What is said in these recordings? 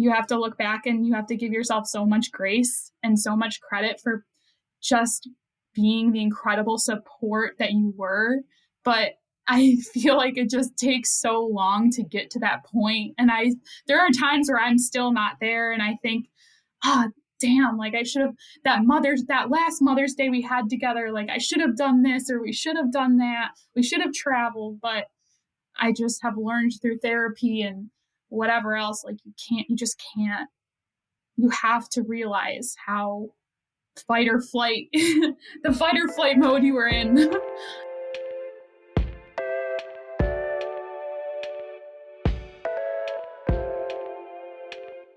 you have to look back and you have to give yourself so much grace and so much credit for just being the incredible support that you were. But I feel like it just takes so long to get to that point. And there are times where I'm still not there. And I think, damn, like I should have, that last Mother's Day we had together, like I should have done this, or we should have done that. We should have traveled. But I just have learned through therapy and whatever else, like you just can't. You have to realize how the fight or flight mode you were in.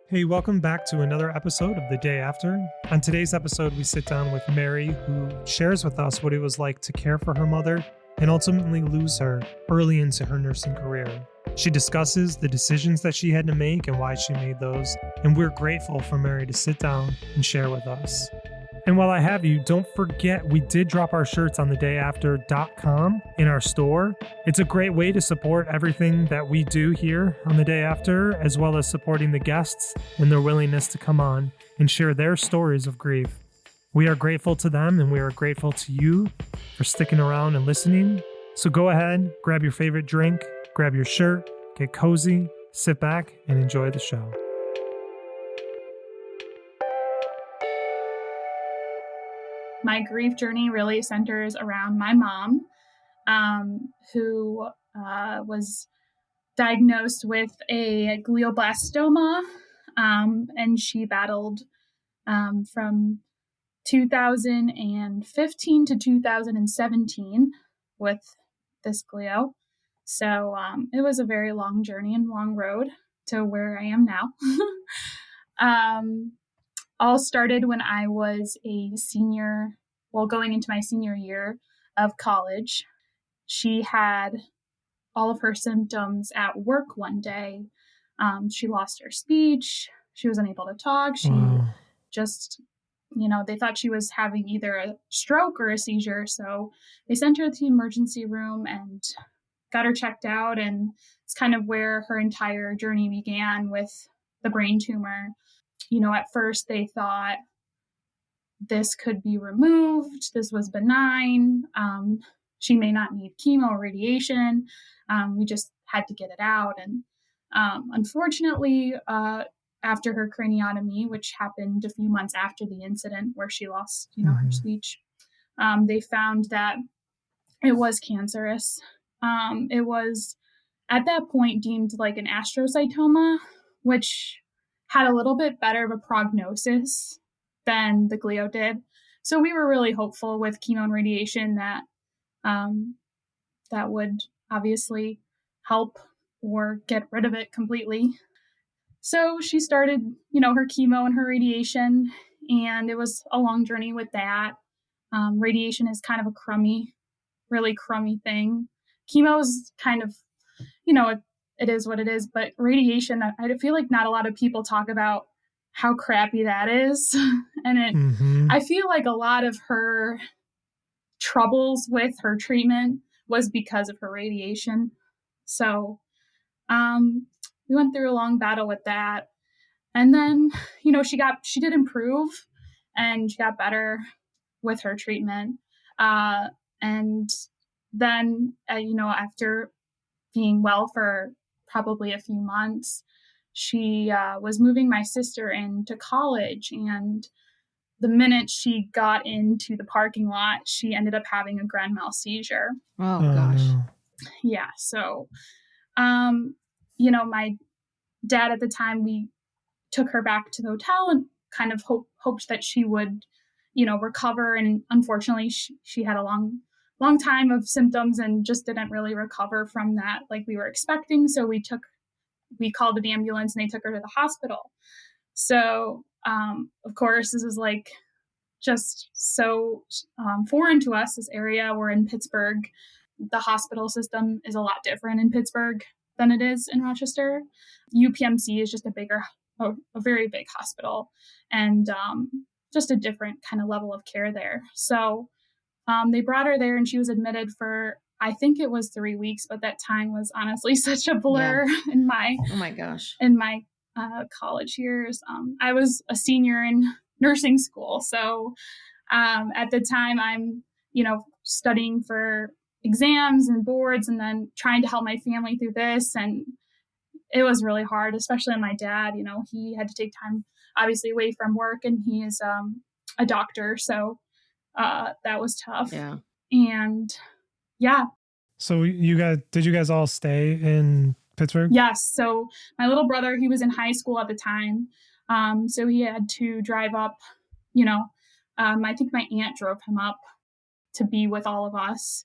Hey, welcome back to another episode of The Day After. On today's episode, we sit down with Mary, who shares with us what it was like to care for her mother and ultimately lose her early into her nursing career. She discusses the decisions that she had to make and why she made those, and we're grateful for Mary to sit down and share with us. And while I have you, don't forget we did drop our shirts on thedayafter.com in our store. It's a great way to support everything that we do here on The Day After, as well as supporting the guests and their willingness to come on and share their stories of grief. We are grateful to them, and we are grateful to you for sticking around and listening. So go ahead, grab your favorite drink, grab your shirt, get cozy, sit back, and enjoy the show. My grief journey really centers around my mom, who was diagnosed with a glioblastoma, and she battled from 2015 to 2017 with this glio. So it was a very long journey and long road to where I am now. All started when I was a senior, going into my senior year of college. She had all of her symptoms at work one day. She lost her speech. She was unable to talk. She just, they thought she was having either a stroke or a seizure. So they sent her to the emergency room and got her checked out. And it's kind of where her entire journey began with the brain tumor. At first they thought this could be removed. This was benign. She may not need chemo or radiation. We just had to get it out. And unfortunately, after her craniotomy, which happened a few months after the incident where she lost, her speech, they found that it was cancerous. It was at that point deemed like an astrocytoma, which had a little bit better of a prognosis than the glio did. So we were really hopeful with chemo and radiation that that would obviously help or get rid of it completely. So she started, her chemo and her radiation, and it was a long journey with that. Radiation is kind of a really crummy thing. Chemo is kind of, it is what it is, but radiation, I feel like not a lot of people talk about how crappy that is. And I feel like a lot of her troubles with her treatment was because of her radiation. So we went through a long battle with that. And then, she did improve and she got better with her treatment. And then, after being well for probably a few months, she was moving my sister into college, and the minute she got into the parking lot, she ended up having a grand mal seizure. Oh gosh. Yeah. So, my dad at the time, we took her back to the hotel and kind of hoped that she would, recover. And unfortunately, she had a long time of symptoms and just didn't really recover from that like we were expecting. So we called an ambulance and they took her to the hospital. So, of course, this is like just so foreign to us, this area. We're in Pittsburgh. The hospital system is a lot different in Pittsburgh than it is in Rochester. UPMC is just a very big hospital, and just a different kind of level of care there. So they brought her there and she was admitted for, I think it was 3 weeks, but that time was honestly such a blur in my, oh my gosh, in my college years. I was a senior in nursing school. So at the time, I'm, studying for exams and boards and then trying to help my family through this. And it was really hard, especially on my dad. He had to take time, obviously, away from work, and he is a doctor. So that was tough. Yeah. And yeah. So did you guys all stay in Pittsburgh? Yes. So my little brother, he was in high school at the time. So he had to drive up, I think my aunt drove him up to be with all of us.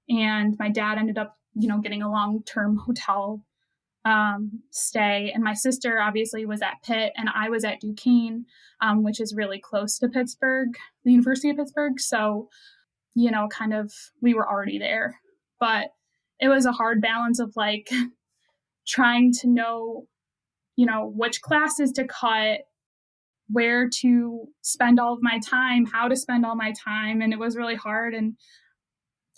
And my dad ended up, getting a long-term hotel stay. And my sister obviously was at Pitt and I was at Duquesne, which is really close to Pittsburgh, the University of Pittsburgh. So, kind of, we were already there. But it was a hard balance of like trying to know, which classes to cut, where to spend all of my time, how to spend all my time. And it was really hard. And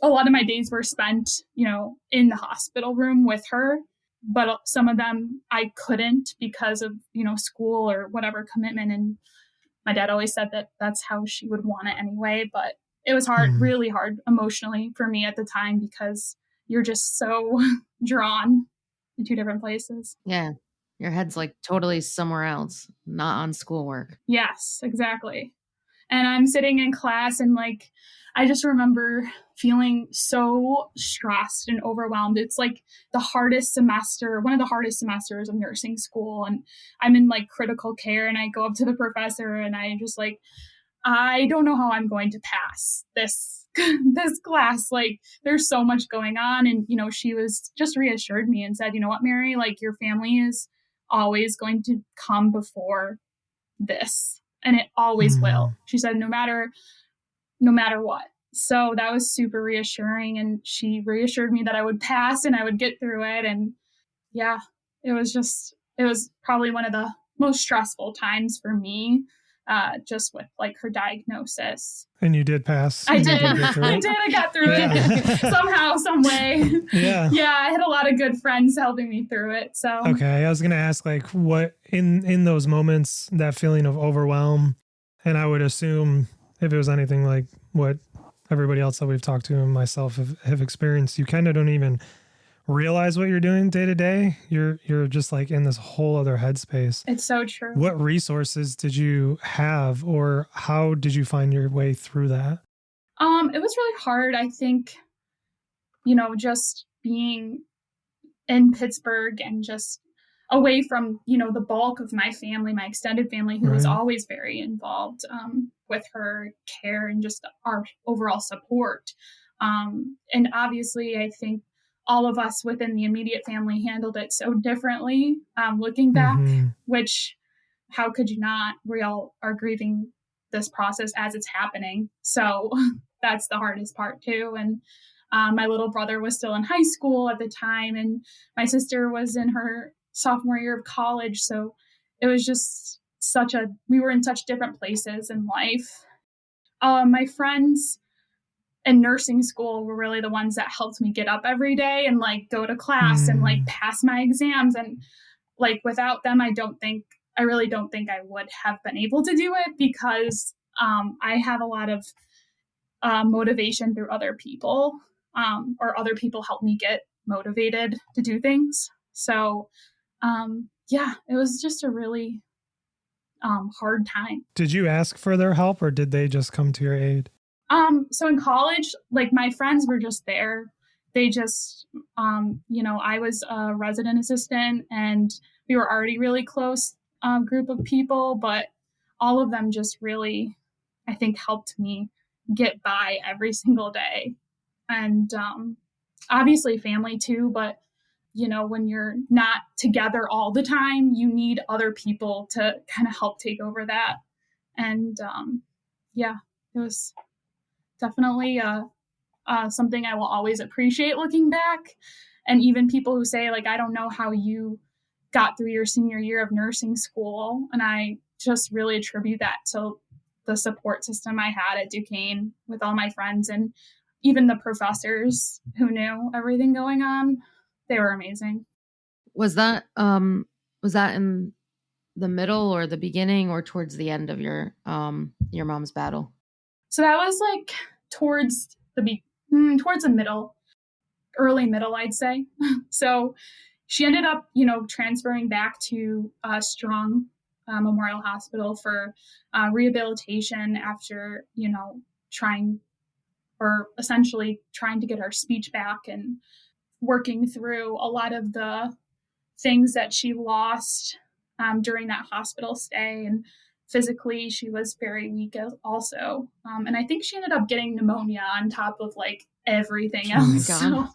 a lot of my days were spent, in the hospital room with her. But some of them I couldn't because of, school or whatever commitment. And my dad always said that that's how she would want it anyway. But it was hard, really hard emotionally for me at the time because you're just so drawn in two different places. Yeah. Your head's like totally somewhere else, not on schoolwork. Yes, exactly. And I'm sitting in class and like, I just remember feeling so stressed and overwhelmed. It's like the hardest semester, one of the hardest semesters of nursing school. And I'm in like critical care and I go up to the professor and I just like, I don't know how I'm going to pass this class. Like there's so much going on. And, she was just reassured me and said, you know what, Mary, like your family is always going to come before this. And it always will. She said, no matter what. So that was super reassuring. And she reassured me that I would pass and I would get through it. And yeah, it was probably one of the most stressful times for me, just with like her diagnosis. And you did pass. I did. I got through it somehow, some way. Yeah. Yeah. I had a lot of good friends helping me through it. So, okay. I was going to ask like what in those moments, that feeling of overwhelm, and I would assume if it was anything like what everybody else that we've talked to and myself have experienced, you kind of don't even realize what you're doing day to day. You're just like in this whole other headspace. It's so true. What resources did you have, or how did you find your way through that? It was really hard. I think, just being in Pittsburgh and just away from, the bulk of my family, my extended family, who was always very involved with her care and just our overall support. And obviously, I think all of us within the immediate family handled it so differently, looking back, which how could you not? We all are grieving this process as it's happening. So that's the hardest part too. And my little brother was still in high school at the time, and my sister was in her sophomore year of college. So it was just we were in such different places in life. My friends in nursing school were really the ones that helped me get up every day and like go to class and like pass my exams. And like without them, I really don't think I would have been able to do it because I have a lot of motivation through other people, or other people help me get motivated to do things. So it was just a really hard time. Did you ask for their help or did they just come to your aid? So in college, like my friends were just there. They just, I was a resident assistant and we were already really close group of people, but all of them just really, I think, helped me get by every single day. And obviously family too, but when you're not together all the time, you need other people to kind of help take over that. And it was definitely something I will always appreciate looking back. And even people who say, like, I don't know how you got through your senior year of nursing school. And I just really attribute that to the support system I had at Duquesne with all my friends and even the professors who knew everything going on. They were amazing. Was that in the middle or the beginning or towards the end of your mom's battle? So that was like towards towards the middle, early middle, I'd say. So she ended up, transferring back to Strong Memorial Hospital for rehabilitation after, trying or essentially trying to get her speech back and working through a lot of the things that she lost during that hospital stay. And physically, she was very weak also. And I think she ended up getting pneumonia on top of like everything else. So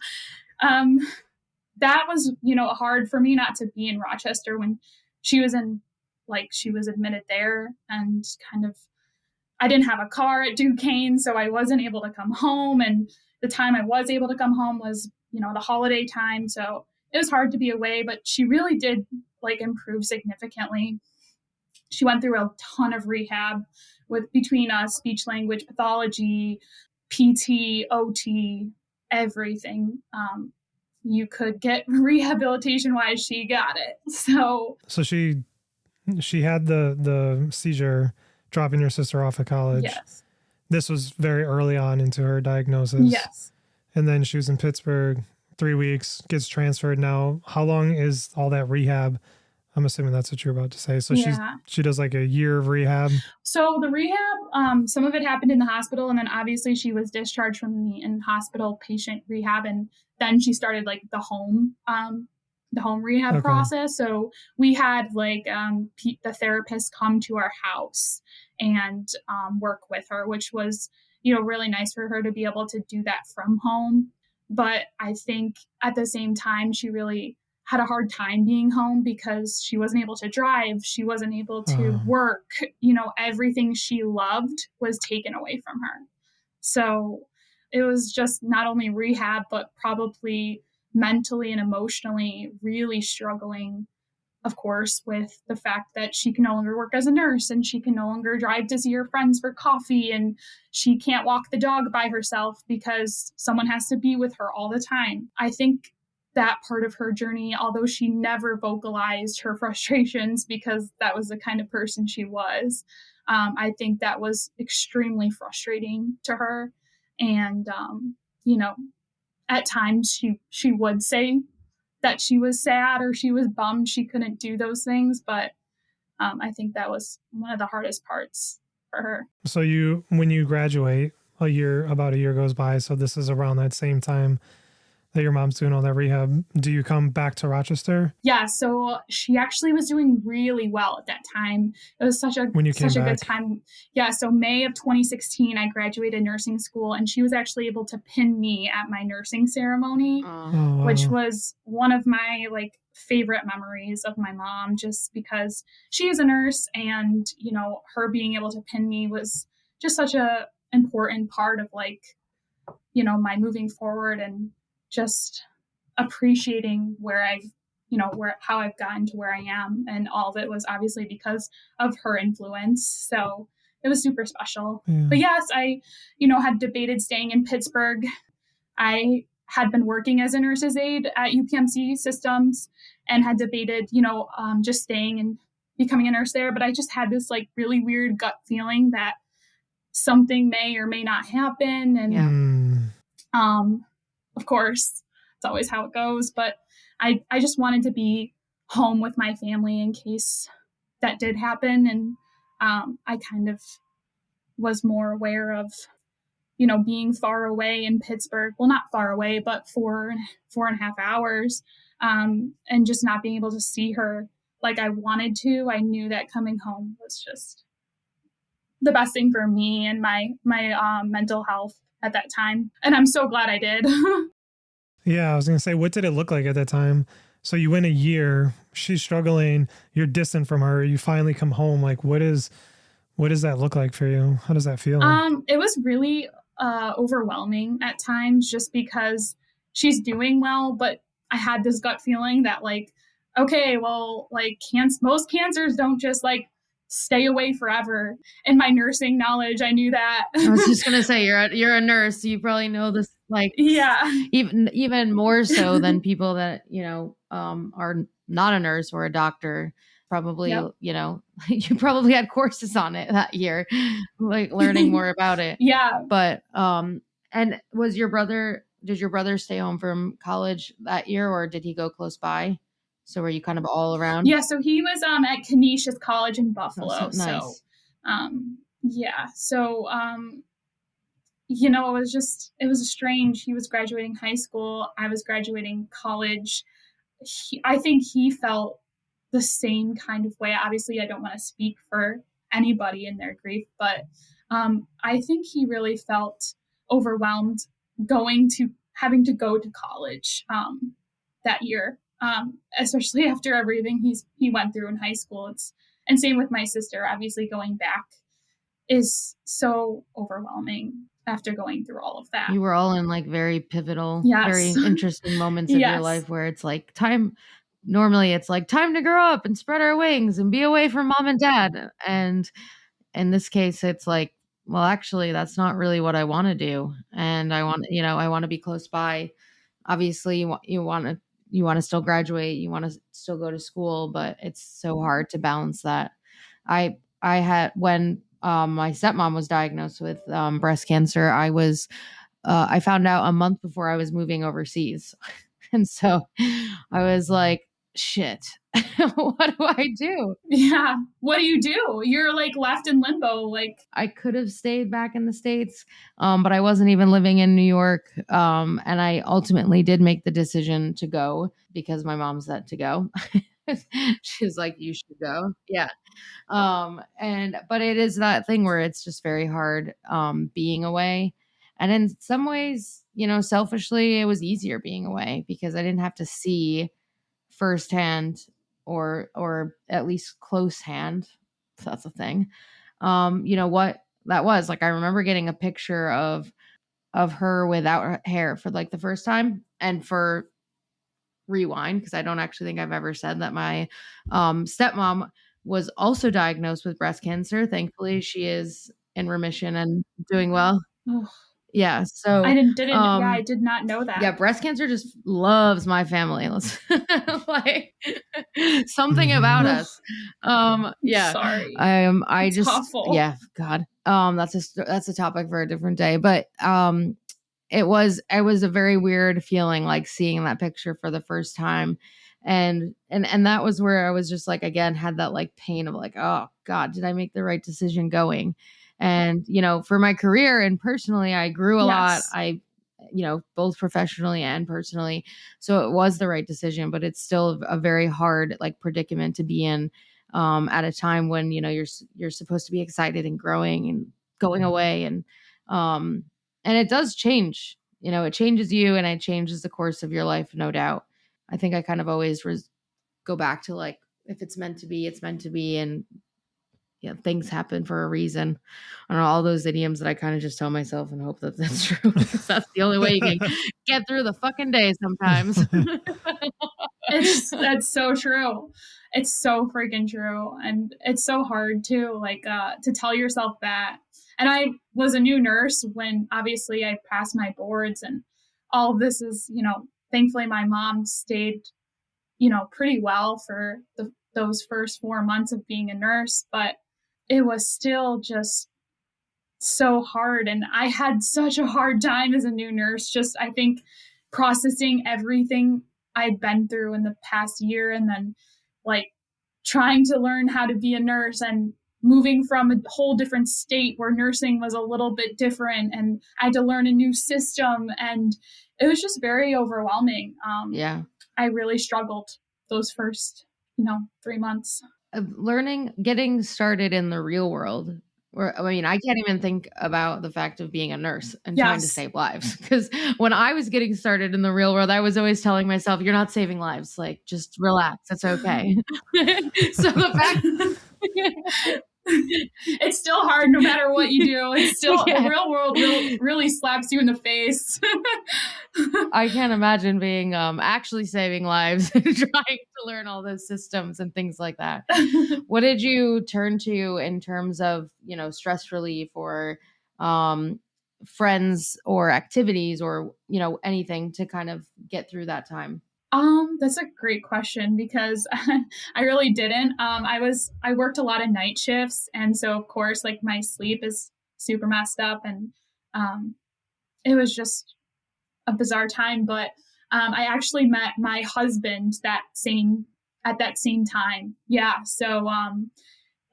that was, hard for me not to be in Rochester when she was she was admitted there, and kind of, I didn't have a car at Duquesne, so I wasn't able to come home. And the time I was able to come home was, the holiday time. So it was hard to be away, but she really did improve significantly. She went through a ton of rehab between speech language pathology, PT, OT, everything. You could get rehabilitation wise, she got it. So she had the seizure dropping your sister off at college. Yes. This was very early on into her diagnosis. Yes. And then she was in Pittsburgh 3 weeks, gets transferred. Now, how long is all that rehab? I'm assuming that's what you're about to say. So she does like a year of rehab. So the rehab, some of it happened in the hospital, and then obviously she was discharged from the in-hospital patient rehab, and then she started like the home rehab process. So we had the therapist come to our house and work with her, which was, really nice for her to be able to do that from home. But I think at the same time, she really had a hard time being home because she wasn't able to drive. She wasn't able to work. Everything she loved was taken away from her. So it was just not only rehab, but probably mentally and emotionally really struggling, of course, with the fact that she can no longer work as a nurse, and she can no longer drive to see her friends for coffee, and she can't walk the dog by herself because someone has to be with her all the time. I think that part of her journey, although she never vocalized her frustrations because that was the kind of person she was, I think that was extremely frustrating to her. And, at times she would say that she was sad or she was bummed she couldn't do those things. But I think that was one of the hardest parts for her. So when you graduate, about a year goes by. So this is around that same time that your mom's doing all that rehab. Do you come back to Rochester? Yeah. So she actually was doing really well at that time. It was such a good time. Yeah. So May of 2016, I graduated nursing school, and she was actually able to pin me at my nursing ceremony, which was one of my favorite memories of my mom, just because she is a nurse, and, her being able to pin me was just such a important part of my moving forward, and just appreciating how I've gotten to where I am. And all of it was obviously because of her influence. So it was super special. Yeah. But yes, I, had debated staying in Pittsburgh. I had been working as a nurse's aide at UPMC Systems and had debated, just staying and becoming a nurse there. But I just had this really weird gut feeling that something may or may not happen. And of course, it's always how it goes, but I just wanted to be home with my family in case that did happen. And I kind of was more aware of, being far away in Pittsburgh. Well, not far away, but 4.5 hours, and just not being able to see her like I wanted to. I knew that coming home was just the best thing for me and my mental health at that time. And I'm so glad I did. Yeah, I was going to say, what did it look like at that time? So you went a year, she's struggling, you're distant from her, you finally come home. What does that look like for you? How does that feel? It was really overwhelming at times, just because she's doing well, but I had this gut feeling that okay, well, most cancers don't just stay away forever. In my nursing knowledge, I knew that. I was just gonna say, you're a nurse, so you probably know this even more so than people that are not a nurse or a doctor. probably, Yep. you probably had courses on it that year, like learning more about it. Yeah. But, and did your brother stay home from college that year, or did he go close by? So were you kind of all around? Yeah, so he was at Canisius College in Oh, so Buffalo. nice. Yeah. So it was strange. He was graduating high school, I was graduating college. I think he felt the same kind of way. Obviously, I don't want to speak for anybody in their grief, but I think he really felt overwhelmed having to go to college that year, especially after everything he went through in high school. And same with my sister. Obviously, going back is so overwhelming after going through all of that. You were all in like very pivotal, Yes. very interesting moments of your Yes. life where it's like time. Normally it's like time to grow up and spread our wings and be away from mom and dad. And in this case, it's like, well, actually, that's not really what I want to do. And I want to be close by. Obviously, you want to still graduate, you want to still go to school, but it's so hard to balance that. I had when my stepmom was diagnosed with breast cancer, I found out a month before I was moving overseas. And so I was like, shit, what do I do? Yeah. What do you do? You're like left in limbo. Like, I could have stayed back in the States, but I wasn't even living in New York. And I ultimately did make the decision to go because my mom said to go. She's like, you should go. Yeah. But it is that thing where it's just very hard being away. And in some ways, selfishly, it was easier being away because I didn't have to see firsthand or at least close hand, if that's a thing. What that was. Like I remember getting a picture of her without her hair for like the first time. And for rewind, because I don't actually think I've ever said that my stepmom was also diagnosed with breast cancer. Thankfully, she is in remission and doing well. oh, Yeah. So I did not know that. yeah, breast cancer just loves my family. Let's like something about us. Yeah. Sorry. I It's just awful. yeah, God. That's a topic for a different day. But it was a very weird feeling, like seeing that picture for the first time. And that was where I was just like, again, had that like pain of like, oh God, did I make the right decision going? And for my career and personally, I grew a lot. I both professionally and personally, so it was the right decision. But it's still a very hard like predicament to be in at a time when you're supposed to be excited and growing and going away. And it does change. It changes you and it changes the course of your life, no doubt. I think I kind of always go back to like, if it's meant to be, it's meant to be. And things happen for a reason. I don't know, all those idioms that I kind of just tell myself and hope that that's true, because that's the only way you can get through the fucking day sometimes. That's so true. It's so freaking true. And it's so hard too, like to tell yourself that. And I was a new nurse when obviously I passed my boards, and all of this is, thankfully my mom stayed, pretty well for those first 4 months of being a nurse, but it was still just so hard. And I had such a hard time as a new nurse, just I think processing everything I'd been through in the past year, and then like trying to learn how to be a nurse and moving from a whole different state where nursing was a little bit different, and I had to learn a new system, and it was just very overwhelming. Yeah. I really struggled those first 3 months. Getting started in the real world. I can't even think about the fact of being a nurse and trying to save lives. Because when I was getting started in the real world, I was always telling myself, you're not saving lives. Like, just relax. It's okay. So the fact it's still hard no matter what you do. It's still the real world really slaps you in the face. I can't imagine being actually saving lives and trying to learn all those systems and things like that. What did you turn to in terms of stress relief or friends or activities or anything to kind of get through that time? That's a great question because I really didn't. I worked a lot of night shifts, and so of course, like my sleep is super messed up, and um, it was just a bizarre time. But I actually met my husband at that same time. Yeah, so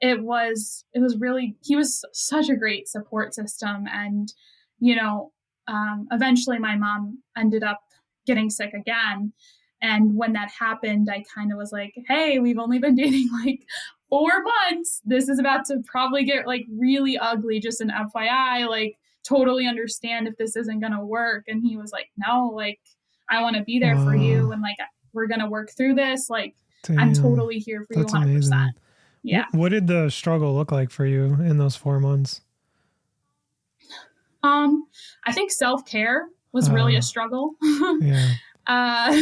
it was really, he was such a great support system, and you know, eventually my mom ended up getting sick again, and when that happened I kind of was like, hey, we've only been dating like 4 months, this is about to probably get like really ugly, just an FYI, like totally understand if this isn't gonna work. And he was like, no, like I want to be there for you, Wow. and like we're gonna work through this, like I'm Damn. totally here for you That's 100%. amazing. Yeah. What did the struggle look like for you in those 4 months? Um, I think self care was really a Uh, struggle. yeah. uh,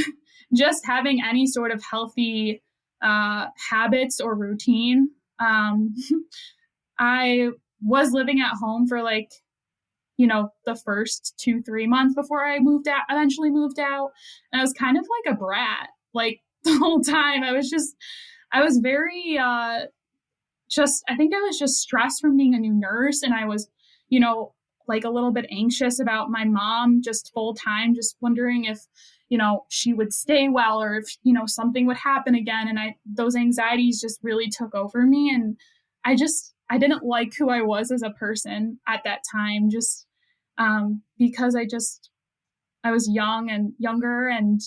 just having any sort of healthy habits or routine. Um, I was living at home for like, the first 2, 3 months before I eventually moved out. And I was kind of like a brat, like the whole time. I was very, I think I was just stressed from being a new nurse. And I was, you know, like a little bit anxious about my mom just full time, just wondering if, she would stay well, or if, something would happen again. And those anxieties just really took over me. And I didn't like who I was as a person at that time, just because I was young and younger, and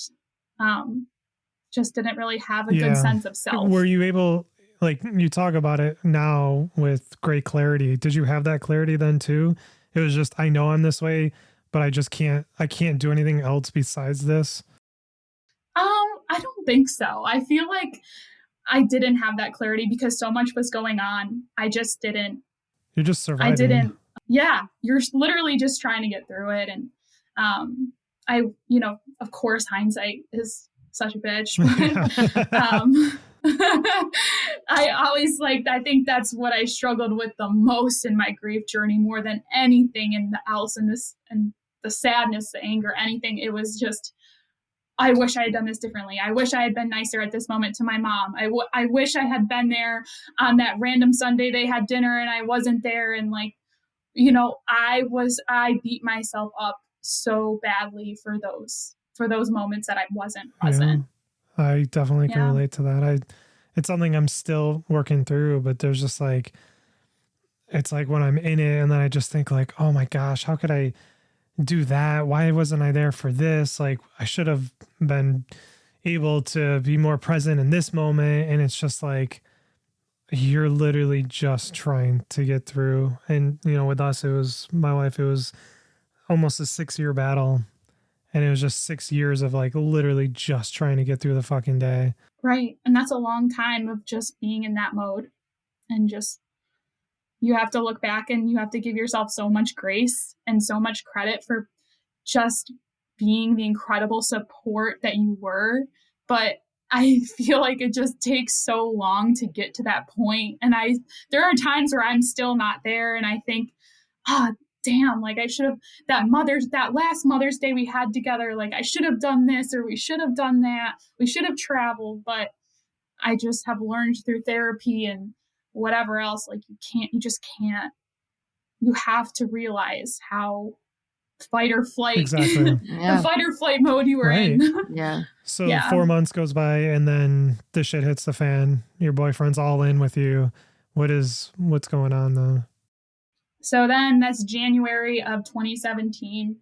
um, just didn't really have a good Yeah. sense of Were self. you able, like, you talk about it now with great clarity. Did you have that clarity then too? It was just, I know I'm this way, but I can't do anything else besides this. I don't think so. I feel like I didn't have that clarity because so much was going on. You're just I surviving. didn't, yeah, you're literally just trying to get through it. And, of course, hindsight is such a bitch, but, Yeah. I think that's what I struggled with the most in my grief journey more than anything else in this, and the sadness, the anger, anything. It was just, I wish I had done this differently. I wish I had been nicer at this moment to my mom. I wish I had been there on that random Sunday they had dinner and I wasn't there. And like, I beat myself up so badly for those moments that I wasn't Yeah. present. I definitely can Yeah. relate to that. It's something I'm still working through, but there's just like, it's like when I'm in it and then I just think like, oh my gosh, how could I do that? Why wasn't I there for this? Like I should have been able to be more present in this moment. And it's just like, you're literally just trying to get through. And, with us, it was my wife, it was almost a 6 year battle. And it was just 6 years of like literally just trying to get through the fucking day. Right. And that's a long time of just being in that mode, and just, you have to look back and you have to give yourself so much grace and so much credit for just being the incredible support that you were. But I feel like it just takes so long to get to that point. And there are times where I'm still not there. And I think, ah, oh, damn, like I should have, that last Mother's Day we had together, like I should have done this, or we should have done that. We should have traveled. But I just have learned through therapy and whatever else, like you just can't, you have to realize how fight or flight, Exactly. the fight or flight mode you were in. Right. Yeah. So Yeah. 4 months goes by and then the shit hits the fan. Your boyfriend's all in with you. What's going on though? So then that's January of 2017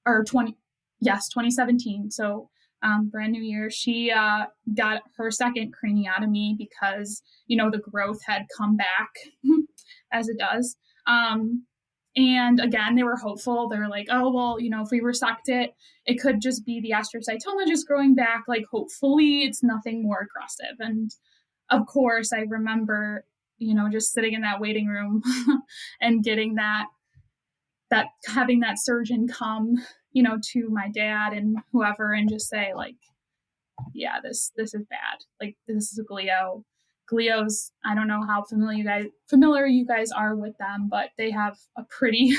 or 2017. So brand new year. She got her second craniotomy because, the growth had come back as it does. And again, they were hopeful. They were like, oh, well, if we resect it, it could just be the astrocytoma just growing back. Like, hopefully it's nothing more aggressive. And of course, I remember, just sitting in that waiting room and getting having that surgeon come, to my dad and whoever, and just say like, yeah, this is bad. Like, this is a glio. Glios, I don't know how familiar you guys are with them, but they have a pretty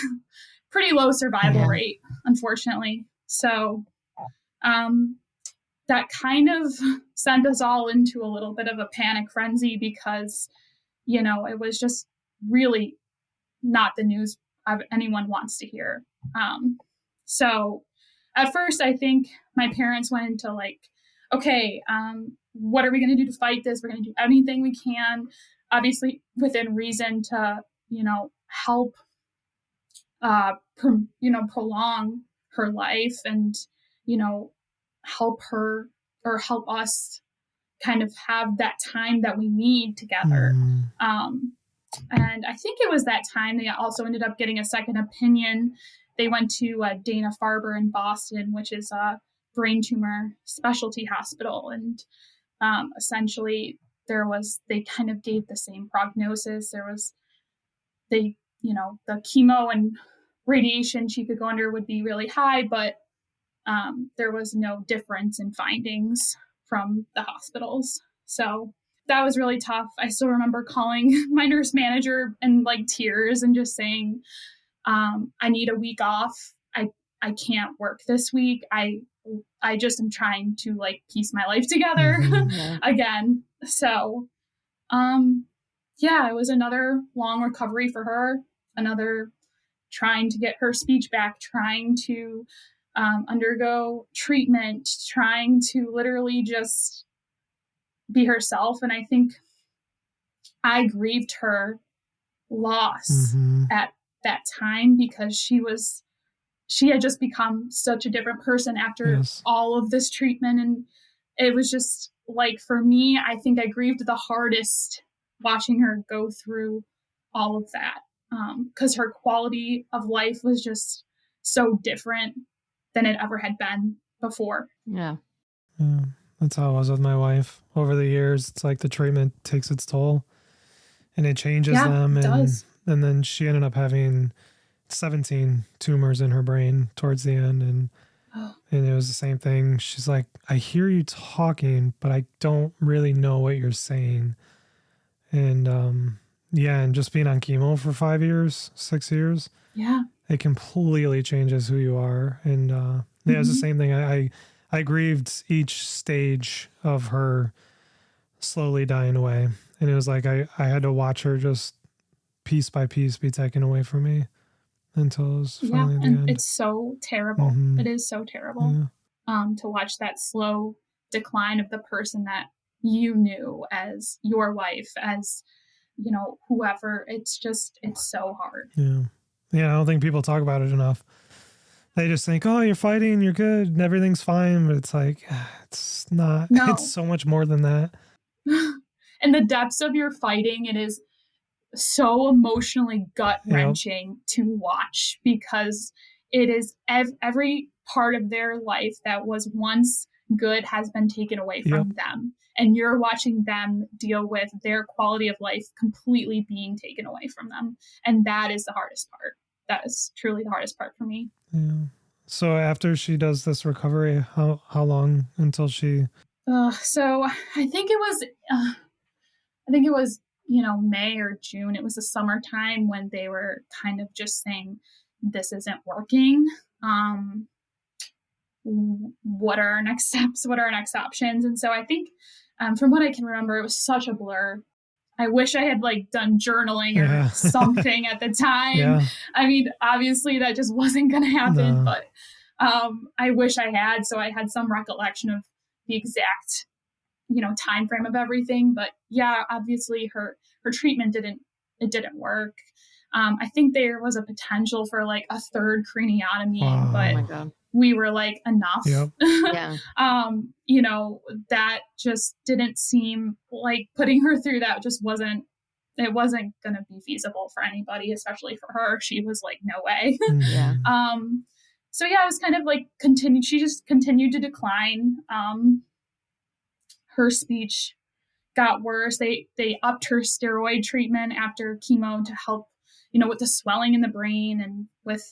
pretty low survival Yeah. rate, unfortunately. So, um, that kind of sent us all into a little bit of a panic frenzy because, it was just really not the news anyone wants to hear. So at first, I think my parents went into like, okay, what are we going to do to fight this? We're going to do anything we can, obviously within reason to, help, prolong her life and, help her or help us kind of have that time that we need together. And I think it was that time they also ended up getting a second opinion. They went to Dana-Farber in Boston, which is brain tumor specialty hospital. And essentially they kind of gave the same prognosis. The chemo and radiation she could go under would be really high, but there was no difference in findings from the hospitals. So that was really tough. I still remember calling my nurse manager in like tears and just saying, I need a week off. I can't work this week. I just am trying to like piece my life together again. So, it was another long recovery for her, another trying to get her speech back, trying to undergo treatment, trying to literally just be herself. And I think I grieved her loss at that time because she had just become such a different person after all of this treatment. And it was just like, for me, I think I grieved the hardest watching her go through all of that. Because her quality of life was just so different than it ever had been before. Yeah. That's how it was with my wife. Over the years, it's like the treatment takes its toll and it changes them. And then she ended up having 17 tumors in her brain towards the end. And it was the same thing. She's like, I hear you talking, but I don't really know what you're saying. And and just being on chemo for 5 years, 6 years. Yeah. It completely changes who you are. And it was the same thing. I grieved each stage of her slowly dying away. And it was like I had to watch her just piece by piece be taken away from me until it was finally the end. It's so terrible. It is so terrible to watch that slow decline of the person that you knew as your wife, as, whoever. It's so hard. Yeah, I don't think people talk about it enough. They just think, oh, you're fighting, you're good, and everything's fine. But it's like, it's not. No. It's so much more than that. And the depths of your fighting, it is so emotionally gut-wrenching to watch because it is every part of their life that was once good has been taken away from them. And you're watching them deal with their quality of life completely being taken away from them. And that is the hardest part. That is truly the hardest part for me. Yeah. So after she does this recovery, how long until she? So I think it was, May or June. It was the summertime when they were kind of just saying, this isn't working. What are our next steps? What are our next options? And so I think, from what I can remember, it was such a blur. I wish I had done journaling or something at the time. Yeah. I mean, obviously that just wasn't going to happen, but I wish I had. So I had some recollection of the exact, time frame of everything. But yeah, obviously her treatment didn't work. I think there was a potential for a third craniotomy, but we were enough. Yep. Yeah. That just didn't seem like putting her through that wasn't going to be feasible for anybody, especially for her. She was like, no way. Yeah. So yeah, it was kind of she just continued to decline. Her speech got worse. They upped her steroid treatment after chemo to help, with the swelling in the brain and with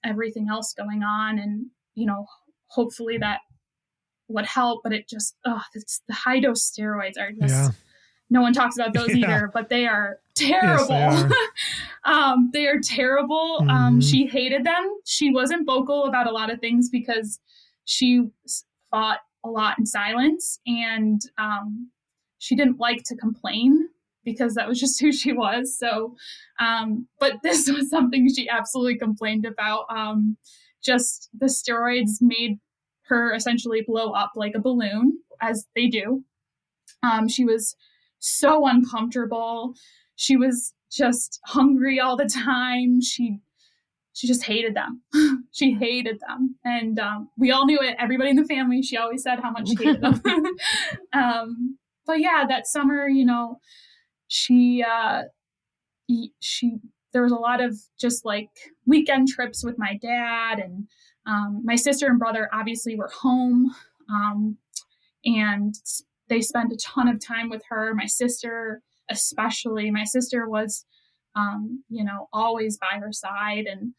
everything else going on. And, hopefully that would help, but it just, the high dose steroids are just, no one talks about those either, but they are terrible. Yes, they are. They are terrible. She hated them. She wasn't vocal about a lot of things because she fought a lot in silence, and she didn't like to complain because that was just who she was. So, but this was something she absolutely complained about. Just the steroids made her essentially blow up like a balloon, as they do. She was so uncomfortable. She was just hungry all the time. She just hated them. She hated them. And we all knew it. Everybody in the family, she always said how much she hated them. But yeah, that summer, she there was a lot of just like weekend trips with my dad, and my sister and brother obviously were home, and they spent a ton of time with her. My sister, especially, my sister was, always by her side, and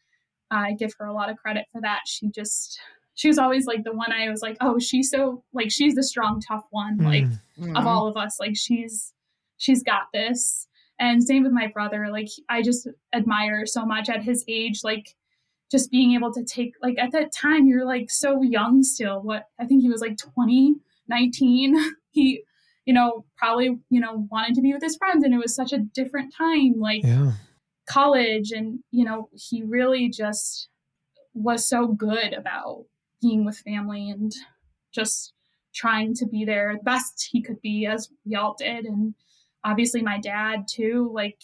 I give her a lot of credit for that. She was always like the one I was like, oh, she's so like, she's the strong, tough one, like of all of us. Like she's got this. And same with my brother. Like I just admire so much at his age, like just being able to take, like at that time, you're like so young still. I think he was like 20, 19. He, probably, wanted to be with his friends, and it was such a different time. Like, college, and he really just was so good about being with family and just trying to be there the best he could be, as we all did. And obviously my dad too, like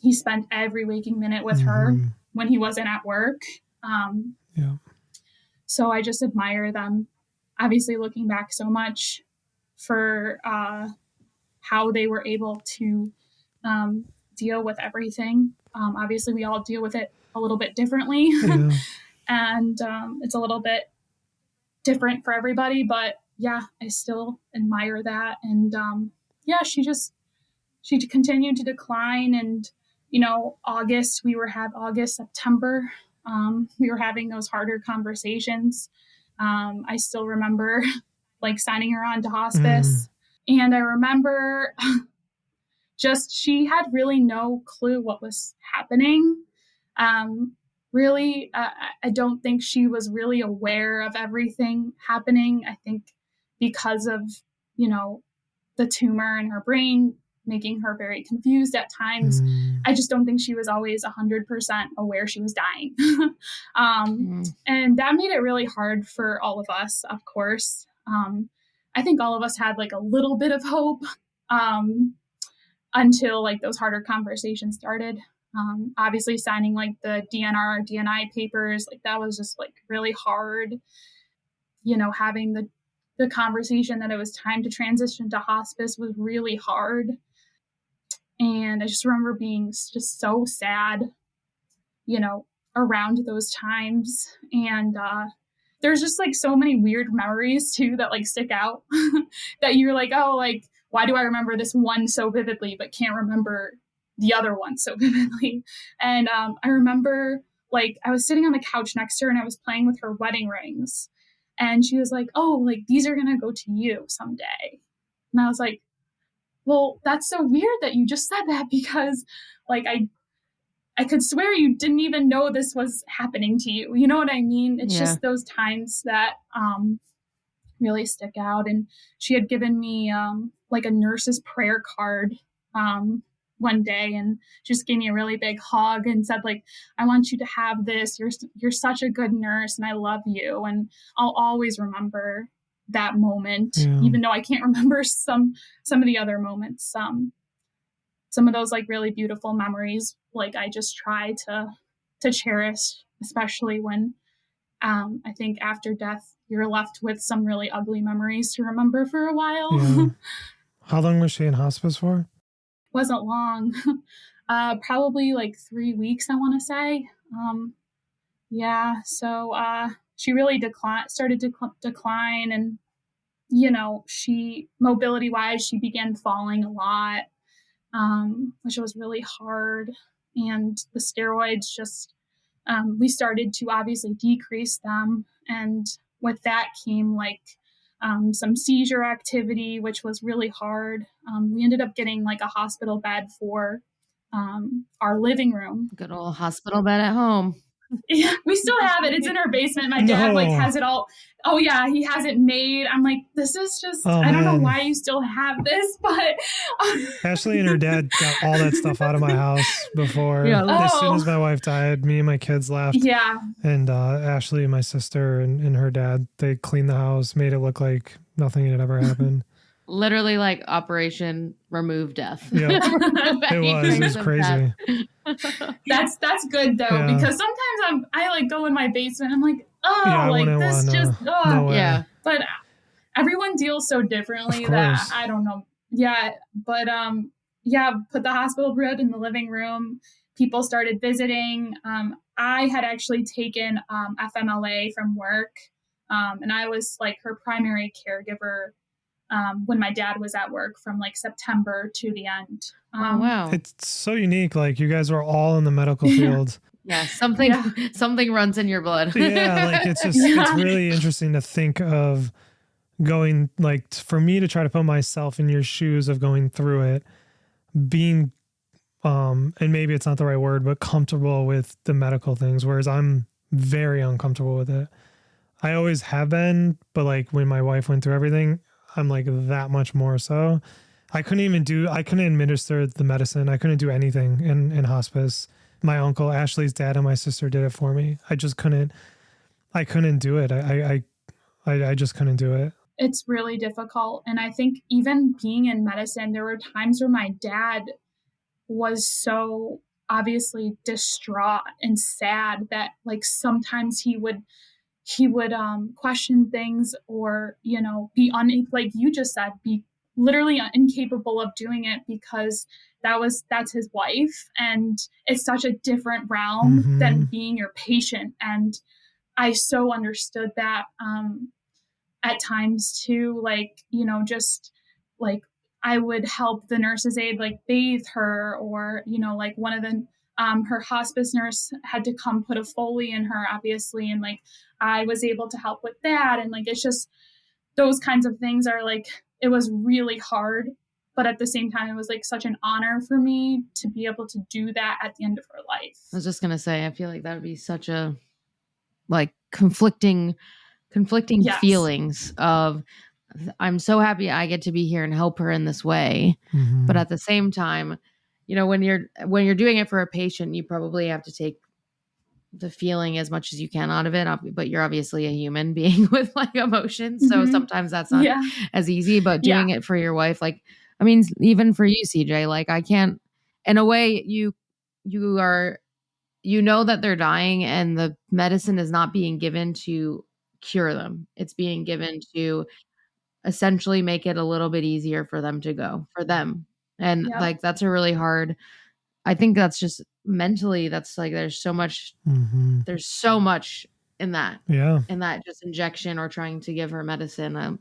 he spent every waking minute with her when he wasn't at work. So I just admire them, obviously looking back so much, for how they were able to deal with everything. Obviously, we all deal with it a little bit differently, and it's a little bit different for everybody. But yeah, I still admire that. And she continued to decline. And August, September, we were having those harder conversations. I still remember like signing her on to hospice, and I remember she had really no clue what was happening. Really, I don't think she was really aware of everything happening. I think because of, the tumor in her brain, making her very confused at times. I just don't think she was always 100% aware she was dying. And that made it really hard for all of us, of course. I think all of us had like a little bit of hope, until like those harder conversations started. Obviously signing like the DNI papers, like that was just like really hard, having the conversation that it was time to transition to hospice was really hard. And I just remember being just so sad, around those times. And there's just like so many weird memories too that like stick out that you're like, oh, like, why do I remember this one so vividly but can't remember the other one so vividly? And I remember like I was sitting on the couch next to her and I was playing with her wedding rings. And she was like, oh, like these are going to go to you someday. And I was like, well, that's so weird that you just said that, because like I could swear you didn't even know this was happening to you. You know what I mean? It's just those times that really stick out. And she had given me like a nurse's prayer card one day, and she just gave me a really big hug and said like, I want you to have this. You're such a good nurse and I love you. And I'll always remember that moment, even though I can't remember some of the other moments. Some of those like really beautiful memories, like I just try to cherish, especially when I think after death, you're left with some really ugly memories to remember for a while. Yeah. How long was she in hospice for? Wasn't long. Probably like 3 weeks, I want to say. So she really started to decline, and she mobility wise, she began falling a lot, which was really hard. And the steroids just we started to obviously decrease them, and with that came like some seizure activity, which was really hard. We ended up getting like a hospital bed for our living room. Good old hospital bed at home. Yeah, we still have it. It's in our basement. My dad like has it all. Oh yeah, he has it made. I'm like, this is just, I don't know why you still have this, but Ashley and her dad got all that stuff out of my house before. As soon as my wife died, me and my kids left. Yeah. And Ashley, my sister, and her dad, they cleaned the house, made it look like nothing had ever happened. Literally like Operation Remove Death. Yeah, it was crazy. That's good though, because sometimes I like go in my basement. I'm like, yeah. But everyone deals so differently that I don't know. Yeah, but put the hospital bed in the living room. People started visiting. I had actually taken FMLA from work, and I was like her primary caregiver when my dad was at work from like September to the end. Wow. It's so unique. Like you guys were all in the medical field. Yeah, something runs in your blood. Yeah, like it's just it's really interesting to think of going, like, for me to try to put myself in your shoes of going through it, being and maybe it's not the right word, but comfortable with the medical things, whereas I'm very uncomfortable with it. I always have been, but like when my wife went through everything, I'm like that much more so. I couldn't administer the medicine. I couldn't do anything in hospice. My uncle, Ashley's dad, and my sister did it for me. I couldn't do it. I just couldn't do it. It's really difficult. And I think even being in medicine, there were times where my dad was so obviously distraught and sad that like sometimes he would question things, or, you know, be like you just said, be literally incapable of doing it because that's his wife. And it's such a different realm than being your patient. And I so understood that at times too, like, you know, just like I would help the nurse's aide like bathe her, or, you know, like one of the her hospice nurse had to come put a Foley in her, obviously, and like I was able to help with that. And like it's just those kinds of things are like, it was really hard, but at the same time it was like such an honor for me to be able to do that at the end of her life. I was just gonna say, I feel like that would be such a like conflicting feelings of, I'm so happy I get to be here and help her in this way, but at the same time, you know, when you're doing it for a patient, you probably have to take the feeling as much as you can out of it, but you're obviously a human being with like emotions, so sometimes that's not as easy. But doing it for your wife, like, I mean, even for you, CJ, like I can't, in a way, you are, you know that they're dying and the medicine is not being given to cure them. It's being given to essentially make it a little bit easier for them to go, for them. And like, that's a really hard, I think that's just mentally, that's like, there's so much in that, in that just injection or trying to give her medicine.